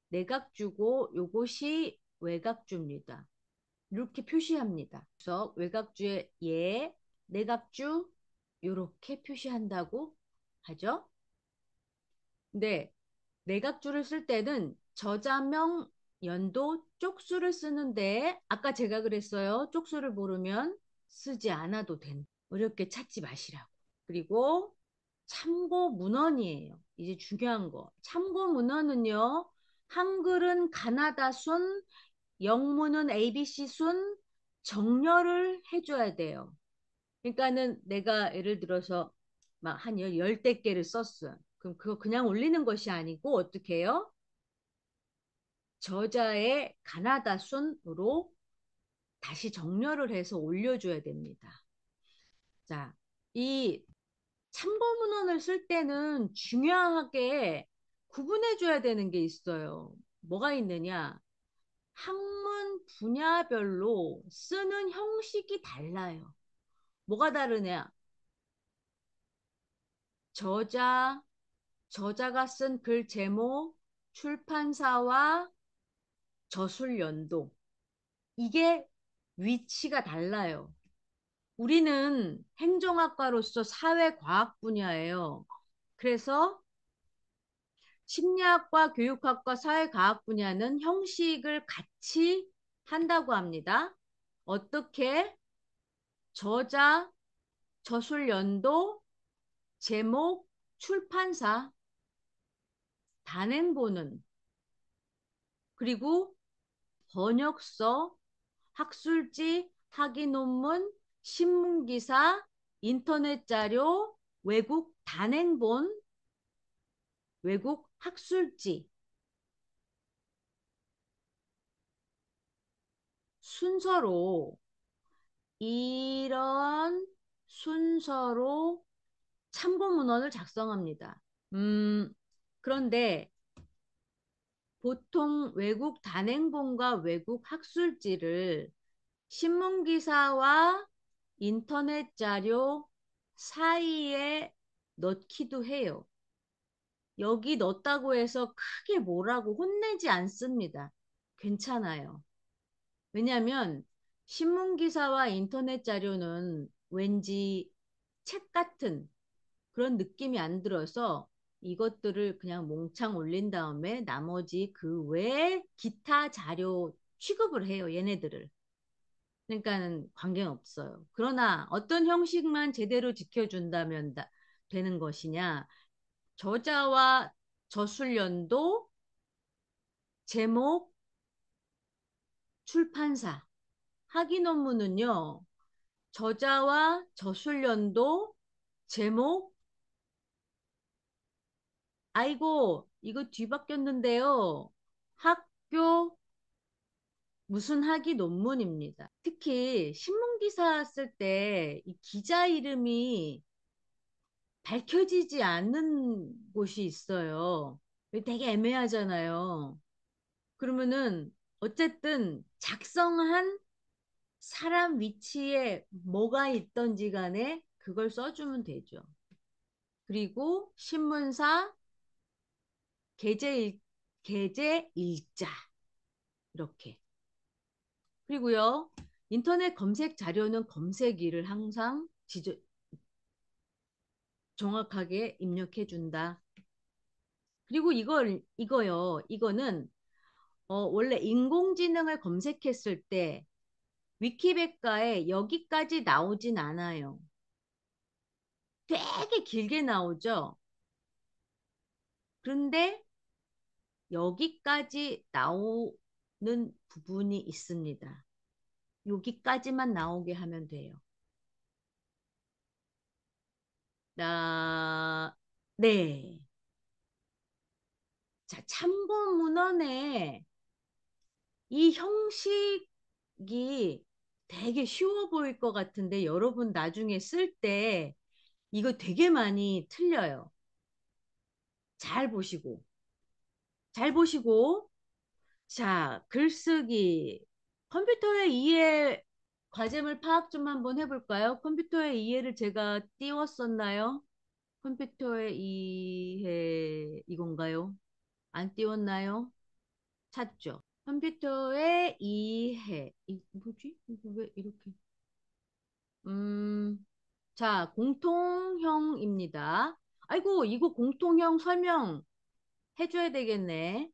내각주고 요것이 외각주입니다. 이렇게 표시합니다. 그래서 외각주의 예, 내각주 이렇게 표시한다고 하죠. 근데 내각주를 쓸 때는 저자명 연도 쪽수를 쓰는데 아까 제가 그랬어요. 쪽수를 모르면 쓰지 않아도 된다. 어렵게 찾지 마시라고. 그리고 참고 문헌이에요. 이제 중요한 거. 참고 문헌은요. 한글은 가나다 순, 영문은 ABC 순 정렬을 해줘야 돼요. 그러니까는 내가 예를 들어서 막 한 열대 개를 썼어요. 그럼 그거 그냥 올리는 것이 아니고 어떻게 해요? 저자의 가나다 순으로 다시 정렬을 해서 올려줘야 됩니다. 자, 이 참고문헌을 쓸 때는 중요하게 구분해줘야 되는 게 있어요. 뭐가 있느냐? 학문 분야별로 쓰는 형식이 달라요. 뭐가 다르냐? 저자, 저자가 쓴 글 제목, 출판사와 저술 연도. 이게 위치가 달라요. 우리는 행정학과로서 사회과학 분야예요. 그래서 심리학과, 교육학과, 사회과학 분야는 형식을 같이 한다고 합니다. 어떻게? 저자, 저술 연도, 제목, 출판사, 단행본은, 그리고 번역서, 학술지, 학위 논문, 신문기사, 인터넷 자료, 외국 단행본, 외국 학술지, 순서로, 이런 순서로 참고 문헌을 작성합니다. 그런데 보통 외국 단행본과 외국 학술지를 신문기사와 인터넷 자료 사이에 넣기도 해요. 여기 넣었다고 해서 크게 뭐라고 혼내지 않습니다. 괜찮아요. 왜냐하면 신문기사와 인터넷 자료는 왠지 책 같은 그런 느낌이 안 들어서 이것들을 그냥 몽창 올린 다음에 나머지 그 외에 기타 자료 취급을 해요, 얘네들을. 그러니까는 관계는 없어요. 그러나 어떤 형식만 제대로 지켜준다면 되는 것이냐? 저자와 저술연도, 제목, 출판사. 학위 논문은요, 저자와 저술연도, 제목, 아이고, 이거 뒤바뀌었는데요. 학교 무슨 학위 논문입니다. 특히 신문기사 쓸 때 이 기자 이름이 밝혀지지 않는 곳이 있어요. 되게 애매하잖아요. 그러면은 어쨌든 작성한 사람 위치에 뭐가 있던지 간에 그걸 써주면 되죠. 그리고 신문사, 게재, 게재 일자 이렇게. 그리고요, 인터넷 검색 자료는 검색위를 항상 정확하게 입력해 준다. 그리고 이거는 원래 인공지능을 검색했을 때 위키백과에 여기까지 나오진 않아요. 되게 길게 나오죠. 그런데 여기까지 나오는 부분이 있습니다. 여기까지만 나오게 하면 돼요. 네. 자, 참고 문헌에 이 형식이 되게 쉬워 보일 것 같은데 여러분 나중에 쓸 때 이거 되게 많이 틀려요. 잘 보시고. 잘 보시고. 자, 글쓰기. 컴퓨터의 이해 과제물 파악 좀 한번 해볼까요? 컴퓨터의 이해를 제가 띄웠었나요? 컴퓨터의 이해 이건가요? 안 띄웠나요? 찾죠. 컴퓨터의 이해. 뭐지? 이거 왜 이렇게? 음, 자, 공통형입니다. 아이고, 이거 공통형 설명 해줘야 되겠네.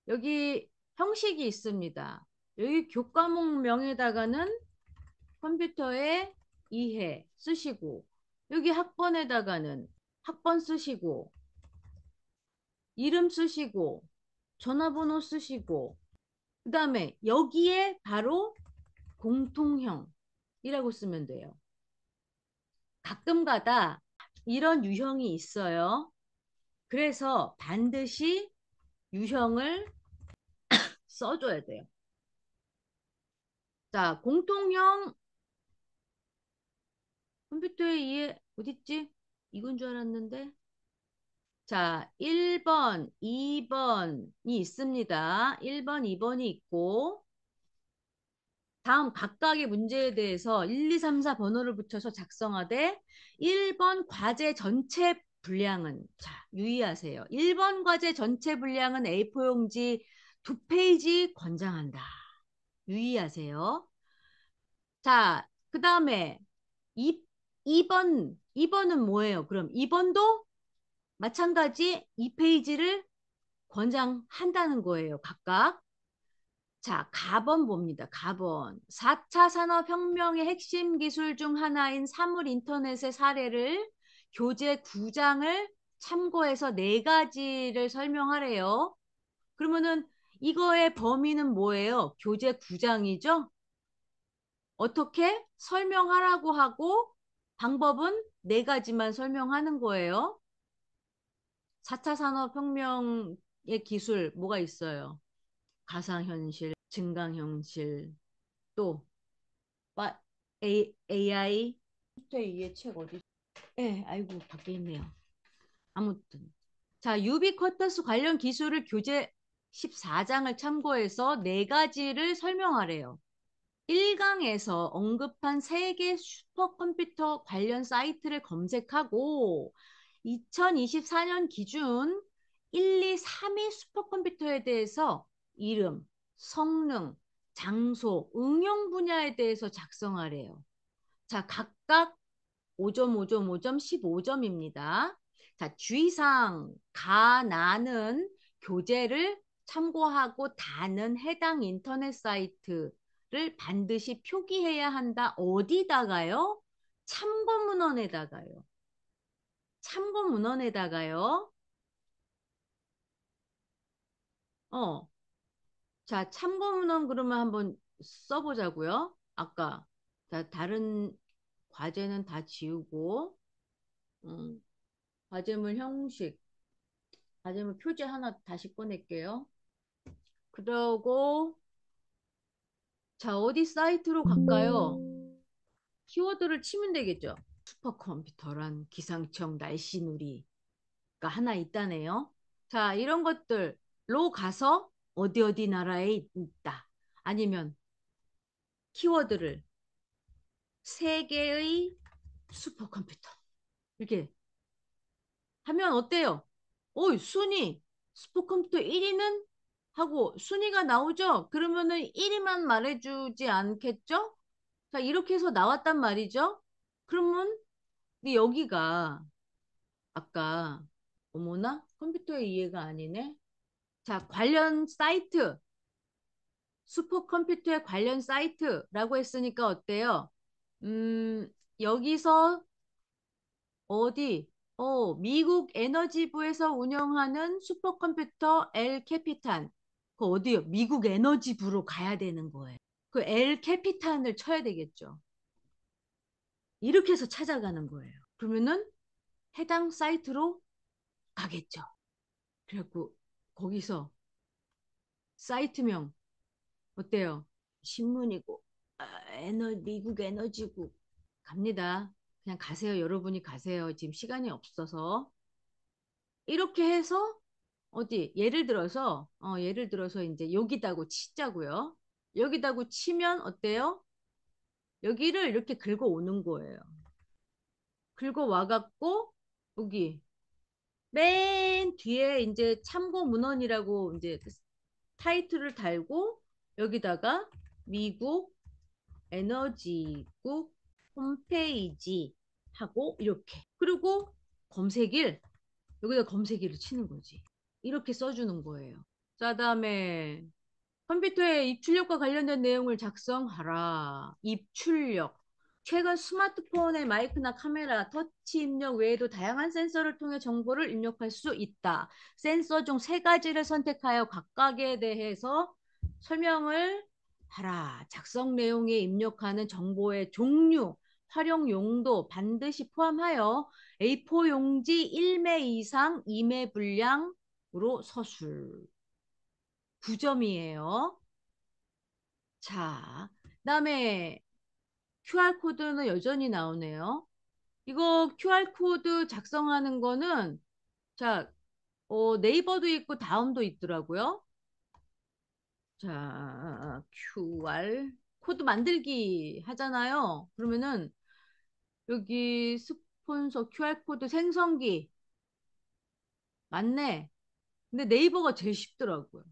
여기 형식이 있습니다. 여기 교과목명에다가는 컴퓨터의 이해 쓰시고, 여기 학번에다가는 학번 쓰시고, 이름 쓰시고, 전화번호 쓰시고, 그 다음에 여기에 바로 공통형이라고 쓰면 돼요. 가끔 가다 이런 유형이 있어요. 그래서 반드시 유형을 써줘야 돼요. 자, 공통형 컴퓨터에 이해 어딨지? 이건 줄 알았는데. 자, 1번, 2번이 있습니다. 1번, 2번이 있고 다음 각각의 문제에 대해서 1, 2, 3, 4 번호를 붙여서 작성하되 1번 과제 전체 분량은 자, 유의하세요. 1번 과제 전체 분량은 A4 용지 2페이지 권장한다. 유의하세요. 자, 그 다음에 이 2번은 뭐예요? 그럼 2번도 마찬가지 이 페이지를 권장한다는 거예요. 각각. 자, 가번 봅니다. 가번. 4차 산업혁명의 핵심 기술 중 하나인 사물 인터넷의 사례를 교재 9장을 참고해서 네 가지를 설명하래요. 그러면은 이거의 범위는 뭐예요? 교재 9장이죠? 어떻게 설명하라고 하고 방법은 네 가지만 설명하는 거예요. 4차 산업혁명의 기술 뭐가 있어요? 가상현실, 증강현실, 또 AI. 이해 책 어디? 예, 아이고 밖에 있네요. 아무튼 자, 유비쿼터스 관련 기술을 교재 14장을 참고해서 네 가지를 설명하래요. 1강에서 언급한 세계 슈퍼컴퓨터 관련 사이트를 검색하고 2024년 기준 1, 2, 3위 슈퍼컴퓨터에 대해서 이름, 성능, 장소, 응용 분야에 대해서 작성하래요. 자, 각각 5점, 5점, 5점, 15점입니다. 자, 주의사항, 가, 나는 교재를 참고하고 다는 해당 인터넷 사이트를 반드시 표기해야 한다. 어디다가요? 참고문헌에다가요. 참고문헌에다가요. 어, 자, 참고문헌 그러면 한번 써보자고요. 아까. 자, 다른 과제는 다 지우고, 음, 과제물 형식. 과제물 표지 하나 다시 꺼낼게요. 그러고 자 어디 사이트로 갈까요? 키워드를 치면 되겠죠. 슈퍼컴퓨터란 기상청 날씨놀이가 하나 있다네요. 자 이런 것들로 가서 어디 어디 나라에 있다. 아니면 키워드를 세계의 슈퍼컴퓨터 이렇게 하면 어때요? 순위 슈퍼컴퓨터 1위는 하고 순위가 나오죠? 그러면은 1위만 말해주지 않겠죠? 자, 이렇게 해서 나왔단 말이죠? 그러면 근데 여기가 아까 어머나 컴퓨터의 이해가 아니네. 자, 관련 사이트 슈퍼컴퓨터의 관련 사이트라고 했으니까 어때요? 음, 여기서 어디? 미국 에너지부에서 운영하는 슈퍼컴퓨터 엘 캐피탄. 그 어디요? 미국 에너지부로 가야 되는 거예요. 그 엘 캐피탄을 쳐야 되겠죠. 이렇게 해서 찾아가는 거예요. 그러면은 해당 사이트로 가겠죠. 그래갖고 거기서 사이트명 어때요? 신문이고 미국 에너지국 갑니다. 그냥 가세요. 여러분이 가세요. 지금 시간이 없어서. 이렇게 해서 어디 예를 들어서 이제 여기다고 치자고요. 여기다고 치면 어때요? 여기를 이렇게 긁어 오는 거예요. 긁어 와갖고 여기 맨 뒤에 이제 참고 문헌이라고 이제 타이틀을 달고 여기다가 미국 에너지국 홈페이지 하고 이렇게 그리고 검색일 여기다 검색일을 치는 거지. 이렇게 써주는 거예요. 자, 다음에 컴퓨터의 입출력과 관련된 내용을 작성하라. 입출력. 최근 스마트폰의 마이크나 카메라, 터치 입력 외에도 다양한 센서를 통해 정보를 입력할 수 있다. 센서 중 세 가지를 선택하여 각각에 대해서 설명을 하라. 작성 내용에 입력하는 정보의 종류, 활용 용도 반드시 포함하여 A4 용지 1매 이상 2매 분량으로 서술. 9점이에요. 자, 그다음에 QR코드는 여전히 나오네요. 이거 QR코드 작성하는 거는 자, 네이버도 있고 다음도 있더라고요. 자, QR 코드 만들기 하잖아요. 그러면은 여기 스폰서 QR코드 생성기 맞네. 근데 네이버가 제일 쉽더라고요.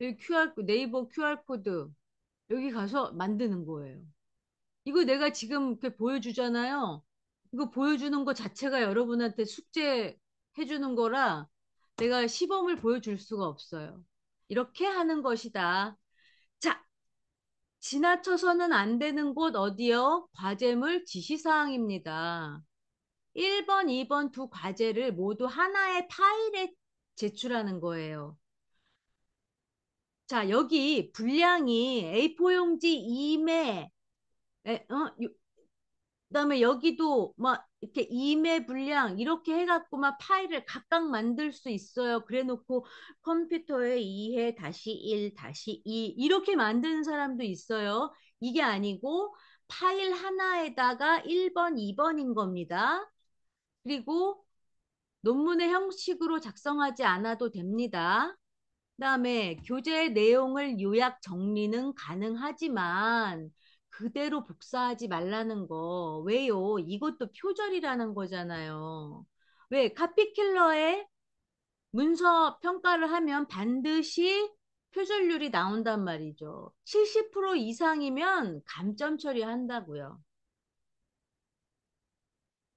여기 네이버 QR코드 여기 가서 만드는 거예요. 이거 내가 지금 이렇게 보여주잖아요. 이거 보여주는 거 자체가 여러분한테 숙제 해주는 거라 내가 시범을 보여줄 수가 없어요. 이렇게 하는 것이다. 자, 지나쳐서는 안 되는 곳 어디요? 과제물 지시사항입니다. 1번, 2번 두 과제를 모두 하나의 파일에 제출하는 거예요. 자, 여기 분량이 A4 용지 2매, 그다음에 여기도 막 이렇게 2매 분량 이렇게 해갖고 막 파일을 각각 만들 수 있어요. 그래놓고 컴퓨터에 2해 다시 1 다시 2 이렇게 만드는 사람도 있어요. 이게 아니고 파일 하나에다가 1번, 2번인 겁니다. 그리고 논문의 형식으로 작성하지 않아도 됩니다. 그다음에 교재 내용을 요약 정리는 가능하지만 그대로 복사하지 말라는 거. 왜요? 이것도 표절이라는 거잖아요. 왜? 카피킬러에 문서 평가를 하면 반드시 표절률이 나온단 말이죠. 70% 이상이면 감점 처리한다고요.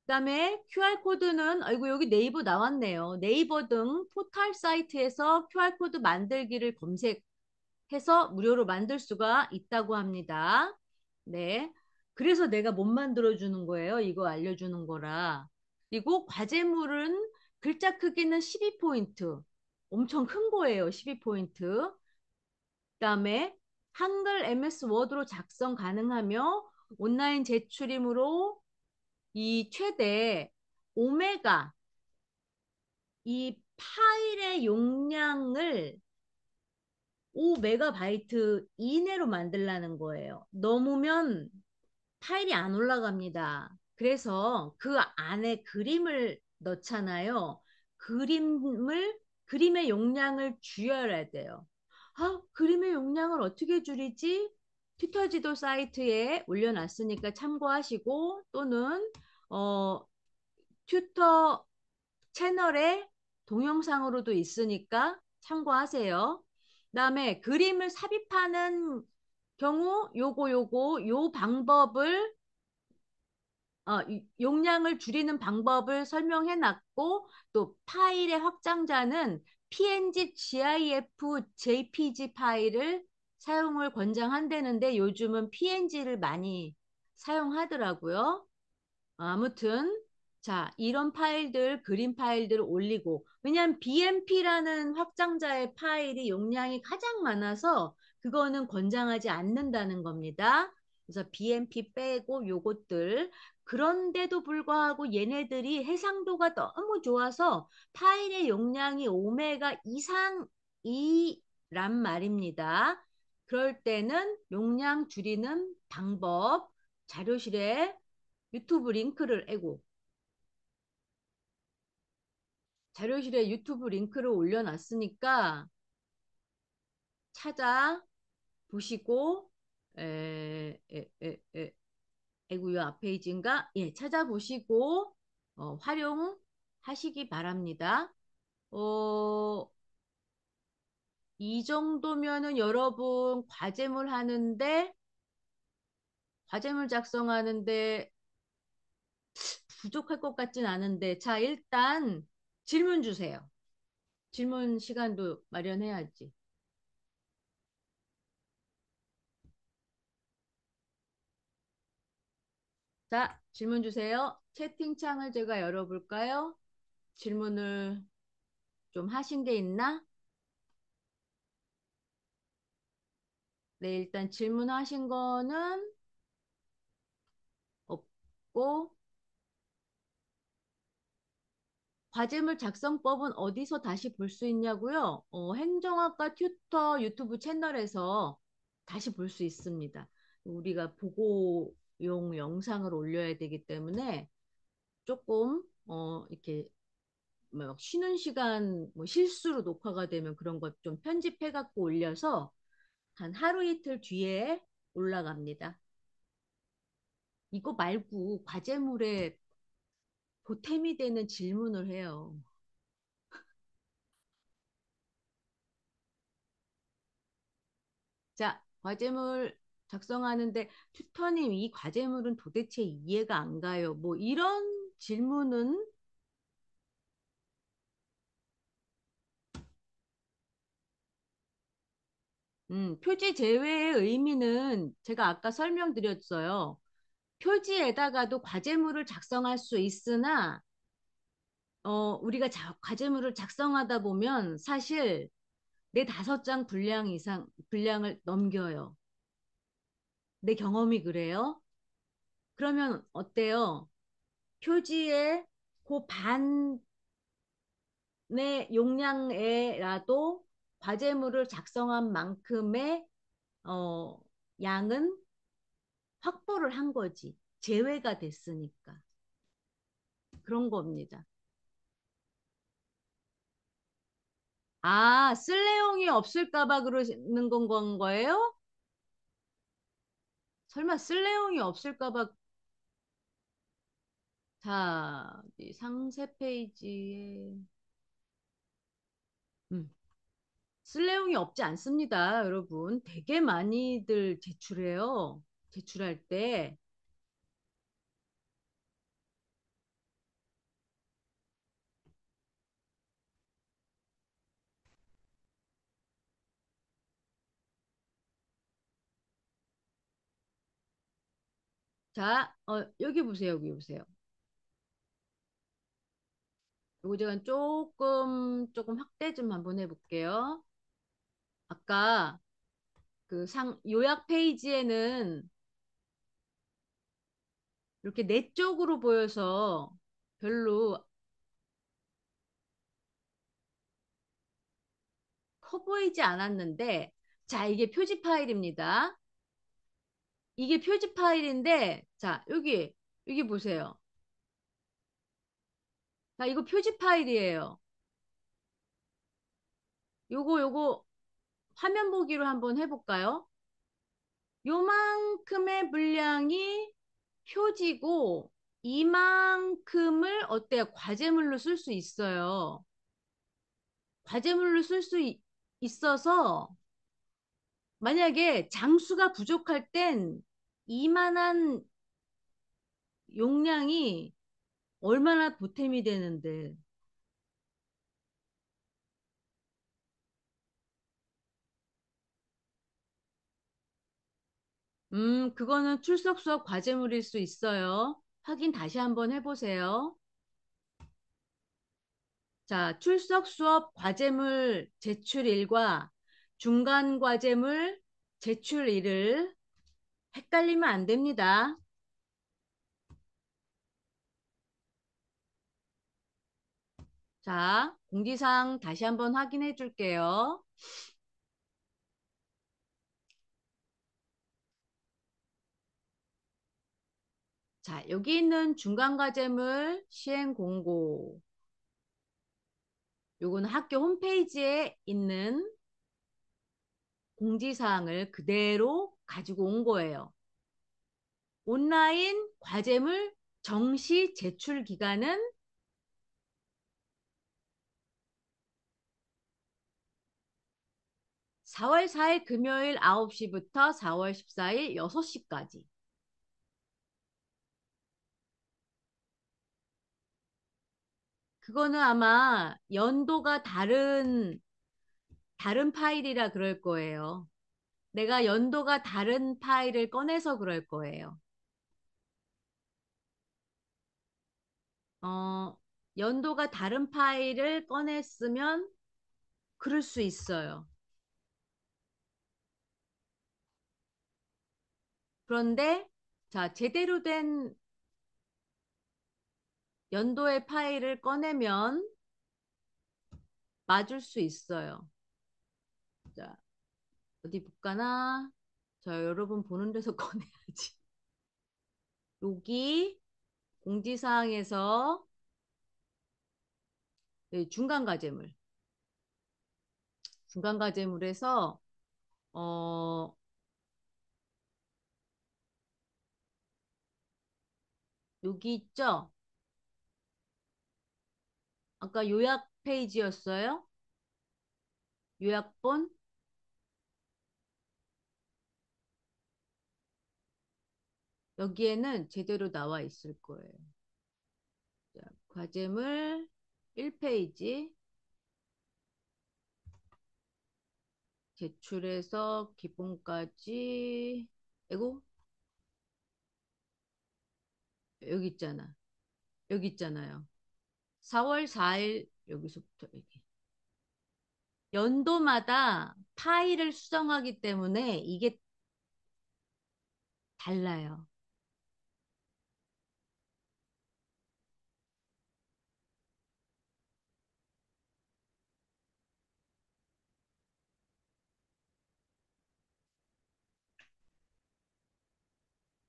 그다음에 QR코드는 아이고 여기 네이버 나왔네요. 네이버 등 포털 사이트에서 QR코드 만들기를 검색해서 무료로 만들 수가 있다고 합니다. 네. 그래서 내가 못 만들어 주는 거예요. 이거 알려주는 거라. 그리고 과제물은 글자 크기는 12포인트. 엄청 큰 거예요. 12포인트. 그다음에 한글 MS 워드로 작성 가능하며 온라인 제출이므로 이 최대 오메가 이 파일의 용량을 5메가바이트 이내로 만들라는 거예요. 넘으면 파일이 안 올라갑니다. 그래서 그 안에 그림을 넣잖아요. 그림의 용량을 줄여야 돼요. 아, 그림의 용량을 어떻게 줄이지? 튜터 지도 사이트에 올려놨으니까 참고하시고 또는 어, 튜터 채널에 동영상으로도 있으니까 참고하세요. 그다음에 그림을 삽입하는 경우 요 방법을 용량을 줄이는 방법을 설명해 놨고 또 파일의 확장자는 PNG, GIF, JPG 파일을 사용을 권장한다는데 요즘은 PNG를 많이 사용하더라고요. 아무튼 자 이런 파일들 그림 파일들을 올리고 왜냐하면 BMP라는 확장자의 파일이 용량이 가장 많아서 그거는 권장하지 않는다는 겁니다. 그래서 BMP 빼고 요것들 그런데도 불구하고 얘네들이 해상도가 너무 좋아서 파일의 용량이 5메가 이상이란 말입니다. 그럴 때는 용량 줄이는 방법 자료실에 유튜브 링크를 애고 자료실에 유튜브 링크를 올려놨으니까 찾아 보시고 애구요 앞페이지인가? 예, 찾아보시고 활용하시기 바랍니다. 어, 이 정도면은 여러분 과제물 작성하는데 부족할 것 같진 않은데 자 일단 질문 주세요. 질문 시간도 마련해야지. 자, 질문 주세요. 채팅창을 제가 열어볼까요? 질문을 좀 하신 게 있나? 네, 일단 질문하신 거는 없고, 과제물 작성법은 어디서 다시 볼 수 있냐고요? 행정학과 튜터 유튜브 채널에서 다시 볼 수 있습니다. 우리가 보고용 영상을 올려야 되기 때문에 조금, 이렇게 막 쉬는 시간 뭐 실수로 녹화가 되면 그런 것 좀 편집해 갖고 올려서 한 하루 이틀 뒤에 올라갑니다. 이거 말고 과제물에 보탬이 되는 질문을 해요. 자, 과제물 작성하는데 튜터님 이 과제물은 도대체 이해가 안 가요. 뭐 이런 질문은 표지 제외의 의미는 제가 아까 설명드렸어요. 표지에다가도 과제물을 작성할 수 있으나 우리가 과제물을 작성하다 보면 사실 내 5장 분량 이상 분량을 넘겨요. 내 경험이 그래요. 그러면 어때요? 표지에 그 반의 용량에라도 과제물을 작성한 만큼의 어, 양은 확보를 한 거지. 제외가 됐으니까. 그런 겁니다. 아, 쓸 내용이 없을까 봐 그러는 건 거예요? 설마 쓸 내용이 없을까 봐. 자, 이 상세 페이지에 음, 쓸 내용이 없지 않습니다, 여러분. 되게 많이들 제출해요. 제출할 때. 자, 여기 보세요, 여기 보세요. 요거 제가 조금 확대 좀 한번 해볼게요. 아까 그 요약 페이지에는 이렇게 네 쪽으로 보여서 별로 커 보이지 않았는데, 자, 이게 표지 파일입니다. 이게 표지 파일인데, 자, 여기 보세요. 자, 이거 표지 파일이에요. 요거 화면 보기로 한번 해볼까요? 요만큼의 분량이 표지고, 이만큼을 어때요? 과제물로 쓸 수 있어요. 과제물로 쓸 수 있어서, 만약에 장수가 부족할 땐 이만한 용량이 얼마나 보탬이 되는데. 그거는 출석 수업 과제물일 수 있어요. 확인 다시 한번 해보세요. 자, 출석 수업 과제물 제출일과 중간 과제물 제출일을 헷갈리면 안 됩니다. 자, 공지사항 다시 한번 확인해 줄게요. 자, 여기 있는 중간 과제물 시행 공고. 요거는 학교 홈페이지에 있는 공지사항을 그대로 가지고 온 거예요. 온라인 과제물 정시 제출 기간은 4월 4일 금요일 9시부터 4월 14일 6시까지. 그거는 아마 연도가 다른 파일이라 그럴 거예요. 내가 연도가 다른 파일을 꺼내서 그럴 거예요. 어, 연도가 다른 파일을 꺼냈으면 그럴 수 있어요. 그런데 자, 제대로 된 연도의 파일을 꺼내면 맞을 수 있어요. 자, 어디 볼까나? 자, 여러분 보는 데서 꺼내야지. 여기 공지사항에서 네, 중간 과제물. 중간 과제물에서 어, 여기 있죠? 아까 요약 페이지였어요? 요약본? 여기에는 제대로 나와 있을 거예요. 자, 과제물 1페이지 제출해서 기본까지. 이고 여기 있잖아. 여기 있잖아요. 4월 4일 여기서부터 여기. 연도마다 파일을 수정하기 때문에 이게 달라요.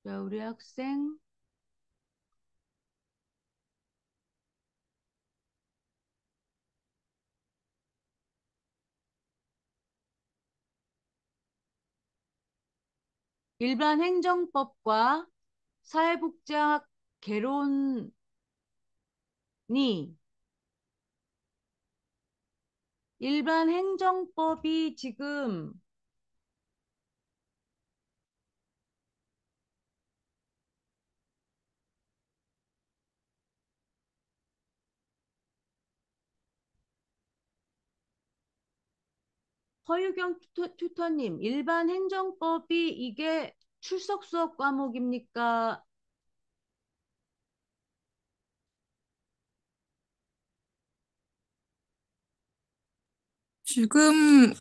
자, 우리 학생 일반 행정법과 사회복지학 개론이 일반 행정법이 지금 허유경 튜터님, 일반 행정법이 이게 출석 수업 과목입니까? 지금,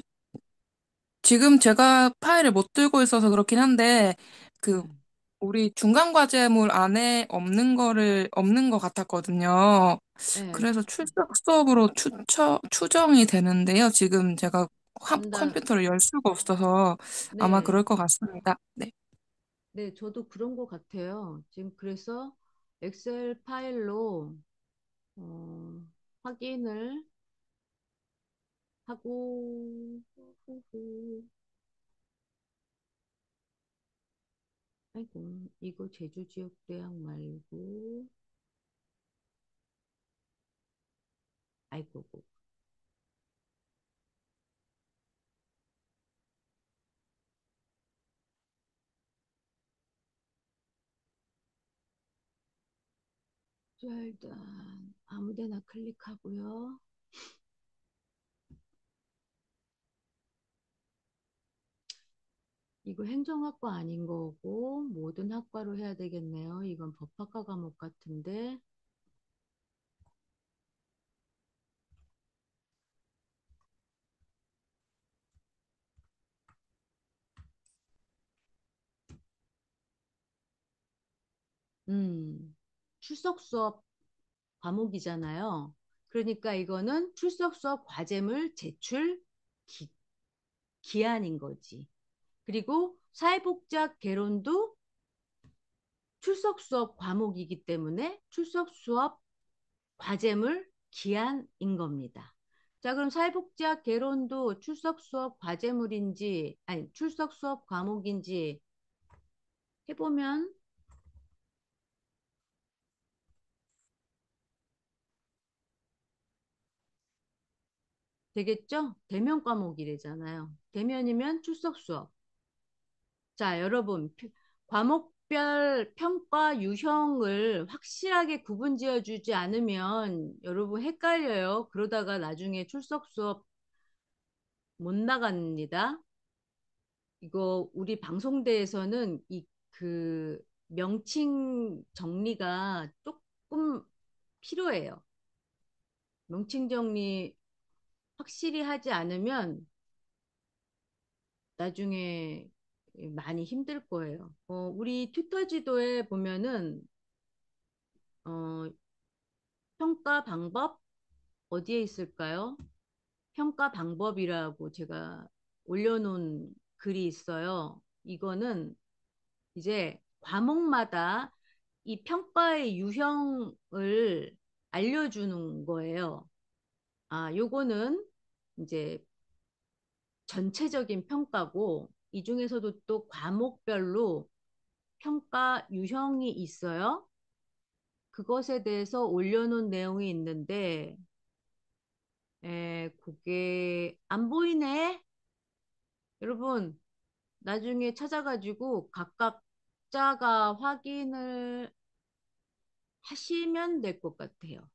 지금 제가 파일을 못 들고 있어서 그렇긴 한데, 그, 네. 우리 중간 과제물 안에 없는 것 같았거든요. 네, 그래서 출석 수업으로 추정이 되는데요. 지금 제가 전달, 컴퓨터를 열 수가 없어서 아마 네, 그럴 것 같습니다. 네. 네, 저도 그런 것 같아요. 지금 그래서 엑셀 파일로 어, 확인을 하고, 후후. 아이고, 이거 제주지역대학 말고, 아이고, 자, 일단 아무데나 클릭하고요. 이거 행정학과 아닌 거고, 모든 학과로 해야 되겠네요. 이건 법학과 과목 같은데, 출석 수업 과목이잖아요. 그러니까 이거는 출석 수업 과제물 제출 기, 기한인 거지. 그리고 사회복지학 개론도 출석 수업 과목이기 때문에 출석 수업 과제물 기한인 겁니다. 자, 그럼 사회복지학 개론도 출석 수업 과제물인지, 아니, 출석 수업 과목인지 해보면 되겠죠? 대면 과목이래잖아요. 대면이면 출석 수업. 자, 여러분, 과목별 평가 유형을 확실하게 구분 지어주지 않으면 여러분 헷갈려요. 그러다가 나중에 출석 수업 못 나갑니다. 이거 우리 방송대에서는 이 그 명칭 정리가 조금 필요해요. 명칭 정리 확실히 하지 않으면 나중에 많이 힘들 거예요. 우리 튜터 지도에 보면은 어, 평가 방법 어디에 있을까요? 평가 방법이라고 제가 올려놓은 글이 있어요. 이거는 이제 과목마다 이 평가의 유형을 알려주는 거예요. 아, 요거는 이제 전체적인 평가고, 이 중에서도 또 과목별로 평가 유형이 있어요. 그것에 대해서 올려놓은 내용이 있는데, 그게 안 보이네? 여러분, 나중에 찾아가지고 각각 각자가 확인을 하시면 될 것 같아요.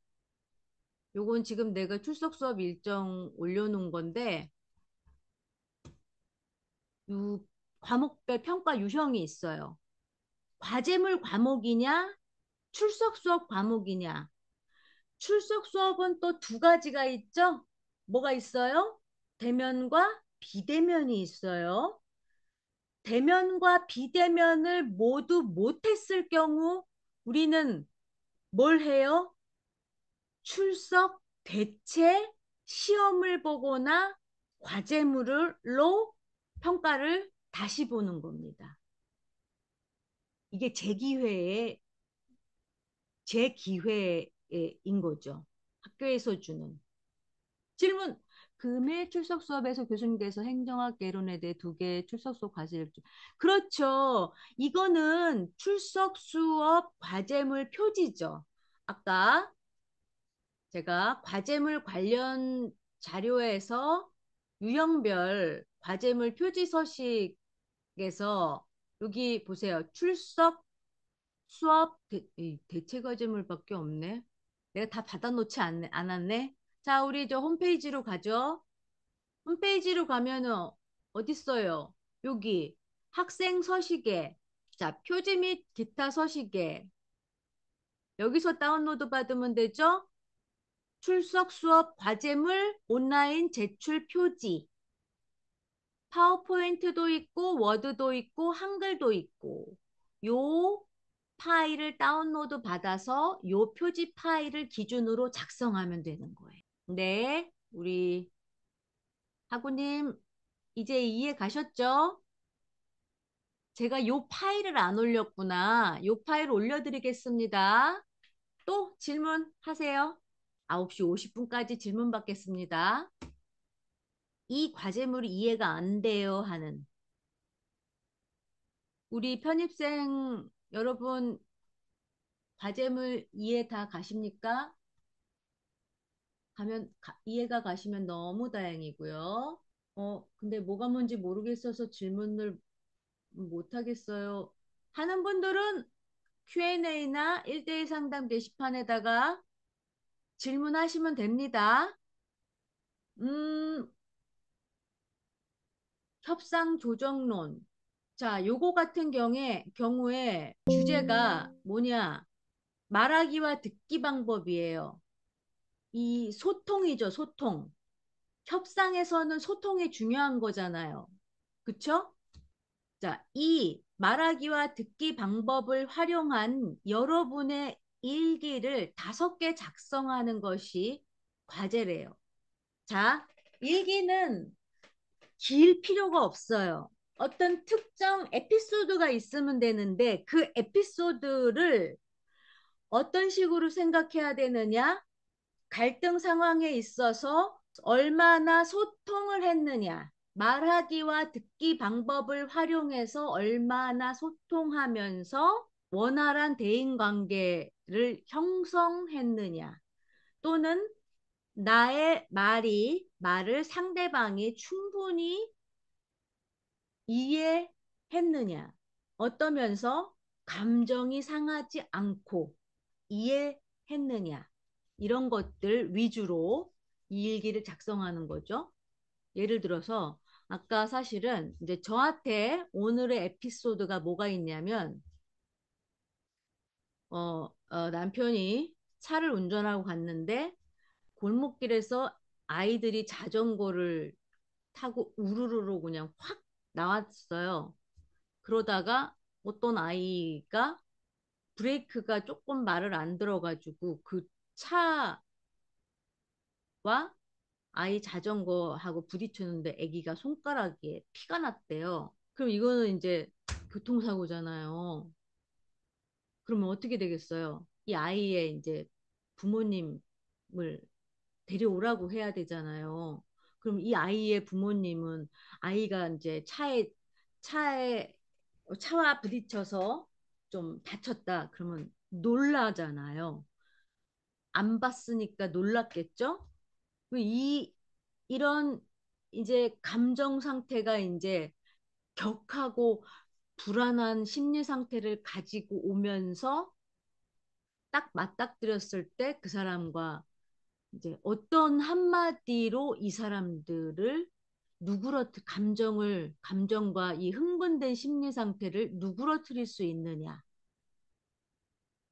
요건 지금 내가 출석 수업 일정 올려놓은 건데, 유, 과목별 평가 유형이 있어요. 과제물 과목이냐, 출석 수업 과목이냐. 출석 수업은 또 두 가지가 있죠? 뭐가 있어요? 대면과 비대면이 있어요. 대면과 비대면을 모두 못했을 경우 우리는 뭘 해요? 출석 대체 시험을 보거나 과제물로 평가를 다시 보는 겁니다. 이게 제 기회인 거죠. 학교에서 주는. 질문. 금일 출석 수업에서 교수님께서 행정학 개론에 대해 두 개의 출석 수업 과제를 그렇죠. 이거는 출석 수업 과제물 표지죠. 아까 제가 과제물 관련 자료에서 유형별 과제물 표지 서식에서 여기 보세요. 출석 수업 대체 과제물밖에 없네. 내가 다 받아놓지 않았네. 자, 우리 저 홈페이지로 가죠. 홈페이지로 가면은 어디 있어요? 여기 학생 서식에 자, 표지 및 기타 서식에 여기서 다운로드 받으면 되죠? 출석 수업 과제물 온라인 제출 표지. 파워포인트도 있고 워드도 있고 한글도 있고 요 파일을 다운로드 받아서 요 표지 파일을 기준으로 작성하면 되는 거예요. 네, 우리 하구님 이제 이해 가셨죠? 제가 요 파일을 안 올렸구나. 요 파일 올려드리겠습니다. 또 질문하세요. 9시 50분까지 질문 받겠습니다. 이 과제물이 이해가 안 돼요 하는 우리 편입생 여러분 과제물 이해 다 가십니까? 이해가 가시면 너무 다행이고요. 근데 뭐가 뭔지 모르겠어서 질문을 못 하겠어요. 하는 분들은 Q&A나 1대1 상담 게시판에다가 질문하시면 됩니다. 음, 협상 조정론. 자, 요거 같은 경우에 주제가 뭐냐? 말하기와 듣기 방법이에요. 이 소통이죠, 소통. 협상에서는 소통이 중요한 거잖아요. 그쵸? 자, 이 말하기와 듣기 방법을 활용한 여러분의 일기를 5개 작성하는 것이 과제래요. 자, 일기는 길 필요가 없어요. 어떤 특정 에피소드가 있으면 되는데 그 에피소드를 어떤 식으로 생각해야 되느냐? 갈등 상황에 있어서 얼마나 소통을 했느냐, 말하기와 듣기 방법을 활용해서 얼마나 소통하면서 원활한 대인 관계를 형성했느냐, 또는 나의 말을 상대방이 충분히 이해했느냐, 어떠면서 감정이 상하지 않고 이해했느냐, 이런 것들 위주로 이 일기를 작성하는 거죠. 예를 들어서 아까 사실은 이제 저한테 오늘의 에피소드가 뭐가 있냐면 남편이 차를 운전하고 갔는데 골목길에서 아이들이 자전거를 타고 우르르르 그냥 확 나왔어요. 그러다가 어떤 아이가 브레이크가 조금 말을 안 들어가지고 그 차와 아이 자전거하고 부딪혔는데 아기가 손가락에 피가 났대요. 그럼 이거는 이제 교통사고잖아요. 그러면 어떻게 되겠어요? 이 아이의 이제 부모님을 데려오라고 해야 되잖아요. 그럼 이 아이의 부모님은 아이가 이제 차에 차와 부딪혀서 좀 다쳤다. 그러면 놀라잖아요. 안 봤으니까 놀랐겠죠? 이 이런 이제 감정 상태가 이제 격하고 불안한 심리 상태를 가지고 오면서 딱 맞닥뜨렸을 때 그 사람과 이제 어떤 한마디로 이 사람들을 감정과 이 흥분된 심리 상태를 누그러뜨릴 수 있느냐.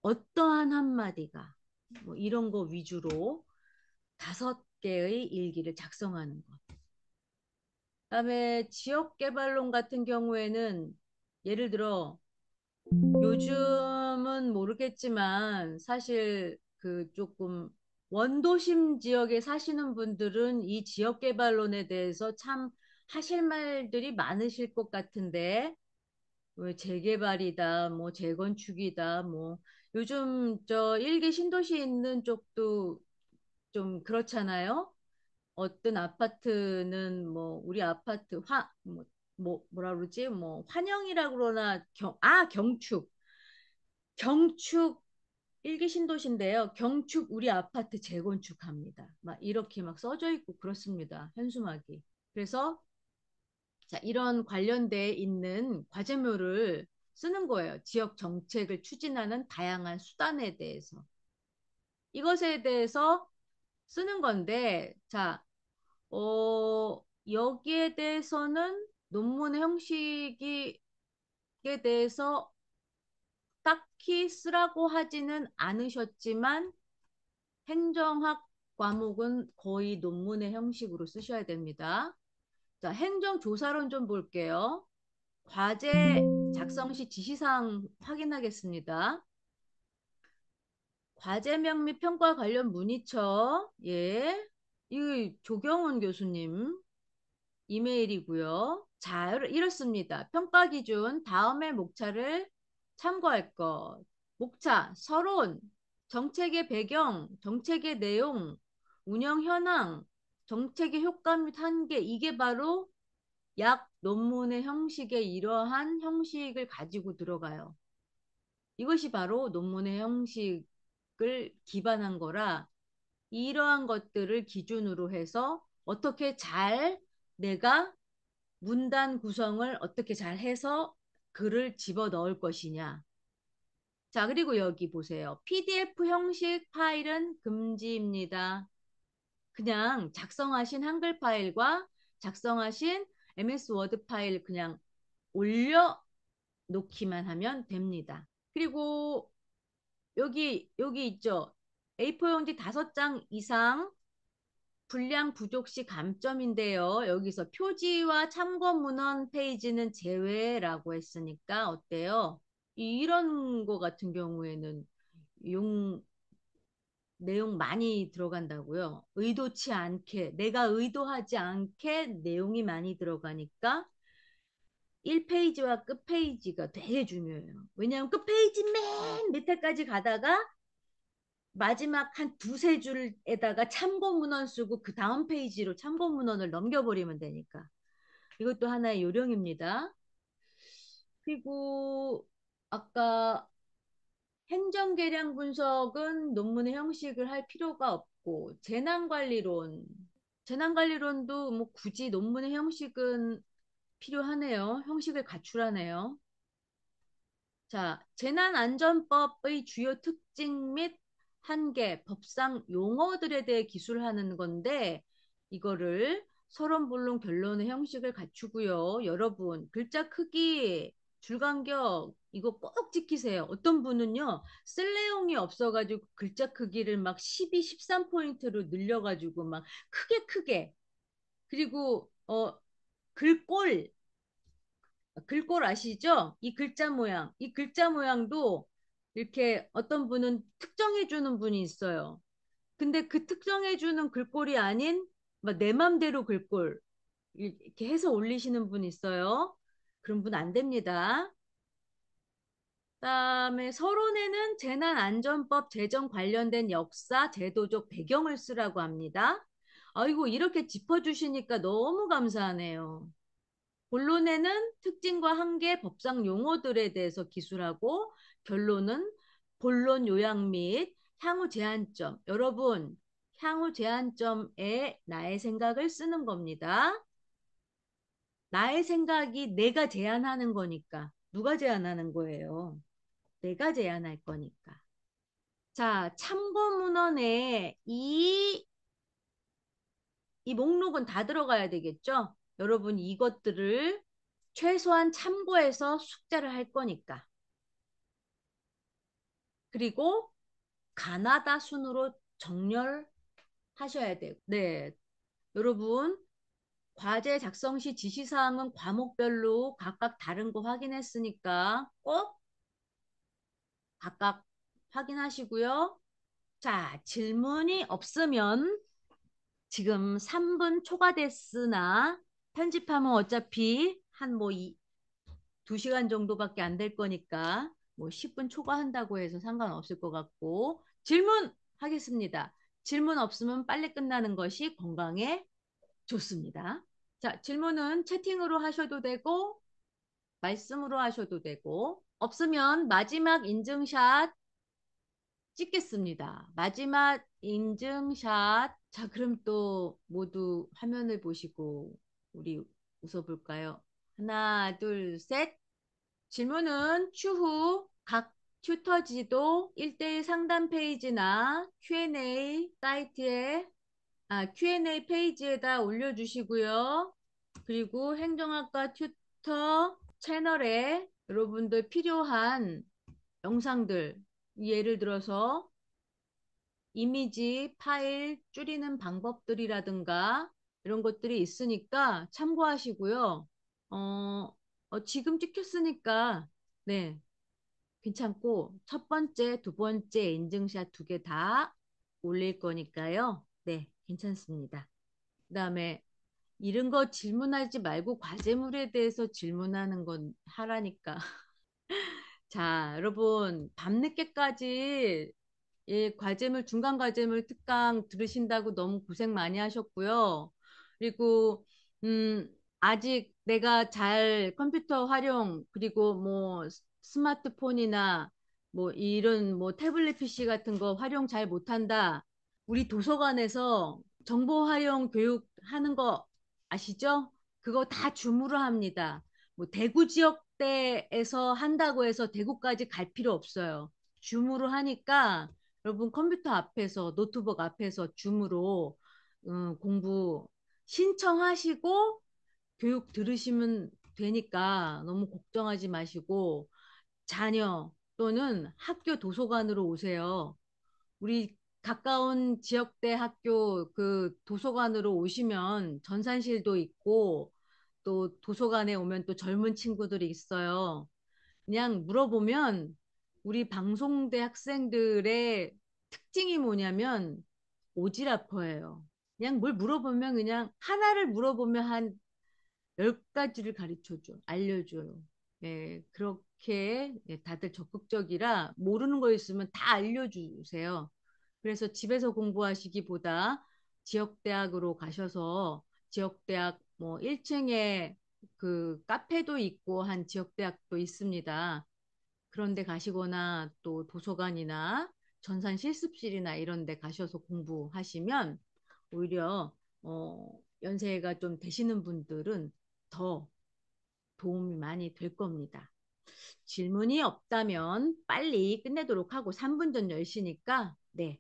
어떠한 한마디가 뭐 이런 거 위주로 5개의 일기를 작성하는 것. 그다음에 지역 개발론 같은 경우에는 예를 들어 요즘은 모르겠지만 사실 그 조금 원도심 지역에 사시는 분들은 이 지역 개발론에 대해서 참 하실 말들이 많으실 것 같은데 왜 재개발이다 뭐 재건축이다 뭐 요즘 저 일기 신도시 있는 쪽도 좀 그렇잖아요. 어떤 아파트는 뭐 우리 아파트 뭐라 그러지? 뭐 환영이라 그러나 경축 일기 신도시인데요. 경축 우리 아파트 재건축합니다. 막 이렇게 막 써져 있고 그렇습니다. 현수막이. 그래서 자, 이런 관련돼 있는 과제묘를 쓰는 거예요. 지역 정책을 추진하는 다양한 수단에 대해서. 이것에 대해서 쓰는 건데, 자, 여기에 대해서는 논문의 형식에 대해서 딱히 쓰라고 하지는 않으셨지만 행정학 과목은 거의 논문의 형식으로 쓰셔야 됩니다. 자, 행정조사론 좀 볼게요. 과제 작성 시 지시사항 확인하겠습니다. 과제명 및 평가 관련 문의처. 예. 이 조경원 교수님 이메일이고요. 자, 이렇습니다. 평가 기준 다음의 목차를 참고할 것. 목차, 서론, 정책의 배경, 정책의 내용, 운영 현황, 정책의 효과 및 한계. 이게 바로 약 논문의 형식의 이러한 형식을 가지고 들어가요. 이것이 바로 논문의 형식을 기반한 거라 이러한 것들을 기준으로 해서 어떻게 잘 내가 문단 구성을 어떻게 잘 해서 글을 집어 넣을 것이냐. 자, 그리고 여기 보세요. PDF 형식 파일은 금지입니다. 그냥 작성하신 한글 파일과 작성하신 MS 워드 파일 그냥 올려 놓기만 하면 됩니다. 그리고 여기 있죠. A4 용지 5장 이상 분량 부족 시 감점인데요. 여기서 표지와 참고 문헌 페이지는 제외라고 했으니까 어때요? 이런 거 같은 경우에는 용 내용 많이 들어간다고요. 의도치 않게 내가 의도하지 않게 내용이 많이 들어가니까 1페이지와 끝페이지가 되게 중요해요. 왜냐하면 끝페이지 맨 밑에까지 가다가 마지막 한 두세 줄에다가 참고 문헌 쓰고 그 다음 페이지로 참고 문헌을 넘겨버리면 되니까. 이것도 하나의 요령입니다. 그리고 아까 행정계량 분석은 논문의 형식을 할 필요가 없고 재난관리론도 뭐 굳이 논문의 형식은 필요하네요. 형식을 갖추라네요. 자, 재난안전법의 주요 특징 및 한계, 법상 용어들에 대해 기술하는 건데 이거를 서론, 본론, 결론의 형식을 갖추고요. 여러분, 글자 크기, 줄 간격 이거 꼭 지키세요. 어떤 분은요, 쓸 내용이 없어가지고 글자 크기를 막 12, 13포인트로 늘려가지고 막 크게 그리고 글꼴 글꼴 아시죠? 이 글자 모양도 이렇게 어떤 분은 특정해 주는 분이 있어요. 근데 그 특정해 주는 글꼴이 아닌 막 내 맘대로 글꼴 이렇게 해서 올리시는 분 있어요. 그런 분 안 됩니다. 그다음에 서론에는 재난안전법 제정 관련된 역사, 제도적 배경을 쓰라고 합니다. 아이고, 이렇게 짚어주시니까 너무 감사하네요. 본론에는 특징과 한계, 법상 용어들에 대해서 기술하고 결론은 본론 요약 및 향후 제한점. 여러분, 향후 제한점에 나의 생각을 쓰는 겁니다. 나의 생각이 내가 제안하는 거니까. 누가 제안하는 거예요? 내가 제안할 거니까. 자, 참고 문헌에 이 목록은 다 들어가야 되겠죠? 여러분 이것들을 최소한 참고해서 숙제를 할 거니까. 그리고 가나다 순으로 정렬하셔야 돼요. 네, 여러분 과제 작성 시 지시사항은 과목별로 각각 다른 거 확인했으니까 꼭 각각 확인하시고요. 자, 질문이 없으면 지금 3분 초과됐으나 편집하면 어차피 한 뭐 2시간 정도밖에 안 될 거니까 뭐 10분 초과한다고 해서 상관없을 것 같고 질문하겠습니다. 질문 없으면 빨리 끝나는 것이 건강에 좋습니다. 자, 질문은 채팅으로 하셔도 되고 말씀으로 하셔도 되고 없으면 마지막 인증샷 찍겠습니다. 마지막 인증샷. 자, 그럼 또 모두 화면을 보시고 우리 웃어볼까요? 하나, 둘, 셋. 질문은 추후 각 튜터 지도 1대1 상담 페이지나 Q&A 사이트에 Q&A 페이지에다 올려주시고요. 그리고 행정학과 튜터 채널에 여러분들 필요한 영상들, 예를 들어서 이미지 파일 줄이는 방법들이라든가 이런 것들이 있으니까 참고하시고요. 지금 찍혔으니까 네, 괜찮고 첫 번째, 두 번째 인증샷 두 개 다 올릴 거니까요. 네, 괜찮습니다. 그다음에 이런 거 질문하지 말고 과제물에 대해서 질문하는 건 하라니까. 자, 여러분, 밤늦게까지 과제물, 중간 과제물 특강 들으신다고 너무 고생 많이 하셨고요. 그리고, 아직 내가 잘 컴퓨터 활용, 그리고 뭐 스마트폰이나 뭐 이런 뭐 태블릿 PC 같은 거 활용 잘 못한다. 우리 도서관에서 정보 활용 교육 하는 거 아시죠? 그거 다 줌으로 합니다. 뭐 대구 지역대에서 한다고 해서 대구까지 갈 필요 없어요. 줌으로 하니까 여러분 컴퓨터 앞에서 노트북 앞에서 줌으로 공부 신청하시고 교육 들으시면 되니까 너무 걱정하지 마시고 자녀 또는 학교 도서관으로 오세요. 우리 가까운 지역대 학교 그 도서관으로 오시면 전산실도 있고 또 도서관에 오면 또 젊은 친구들이 있어요. 그냥 물어보면 우리 방송대 학생들의 특징이 뭐냐면 오지라퍼예요. 그냥 뭘 물어보면 그냥 하나를 물어보면 한 10가지를 가르쳐줘, 알려줘요. 예, 그렇게 예, 다들 적극적이라 모르는 거 있으면 다 알려주세요. 그래서 집에서 공부하시기보다 지역대학으로 가셔서 지역대학 뭐 1층에 그 카페도 있고 한 지역대학도 있습니다. 그런데 가시거나 또 도서관이나 전산 실습실이나 이런 데 가셔서 공부하시면 오히려 연세가 좀 되시는 분들은 더 도움이 많이 될 겁니다. 질문이 없다면 빨리 끝내도록 하고 3분 전 10시니까 네,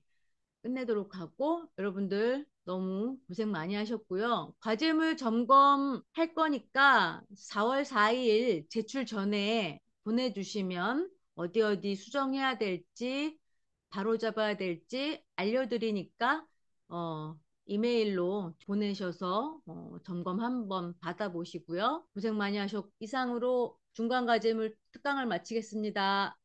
끝내도록 하고 여러분들 너무 고생 많이 하셨고요. 과제물 점검할 거니까 4월 4일 제출 전에 보내주시면 어디 어디 수정해야 될지 바로 잡아야 될지 알려드리니까 이메일로 보내셔서 점검 한번 받아보시고요. 고생 많이 하셨고 이상으로 중간 과제물 특강을 마치겠습니다.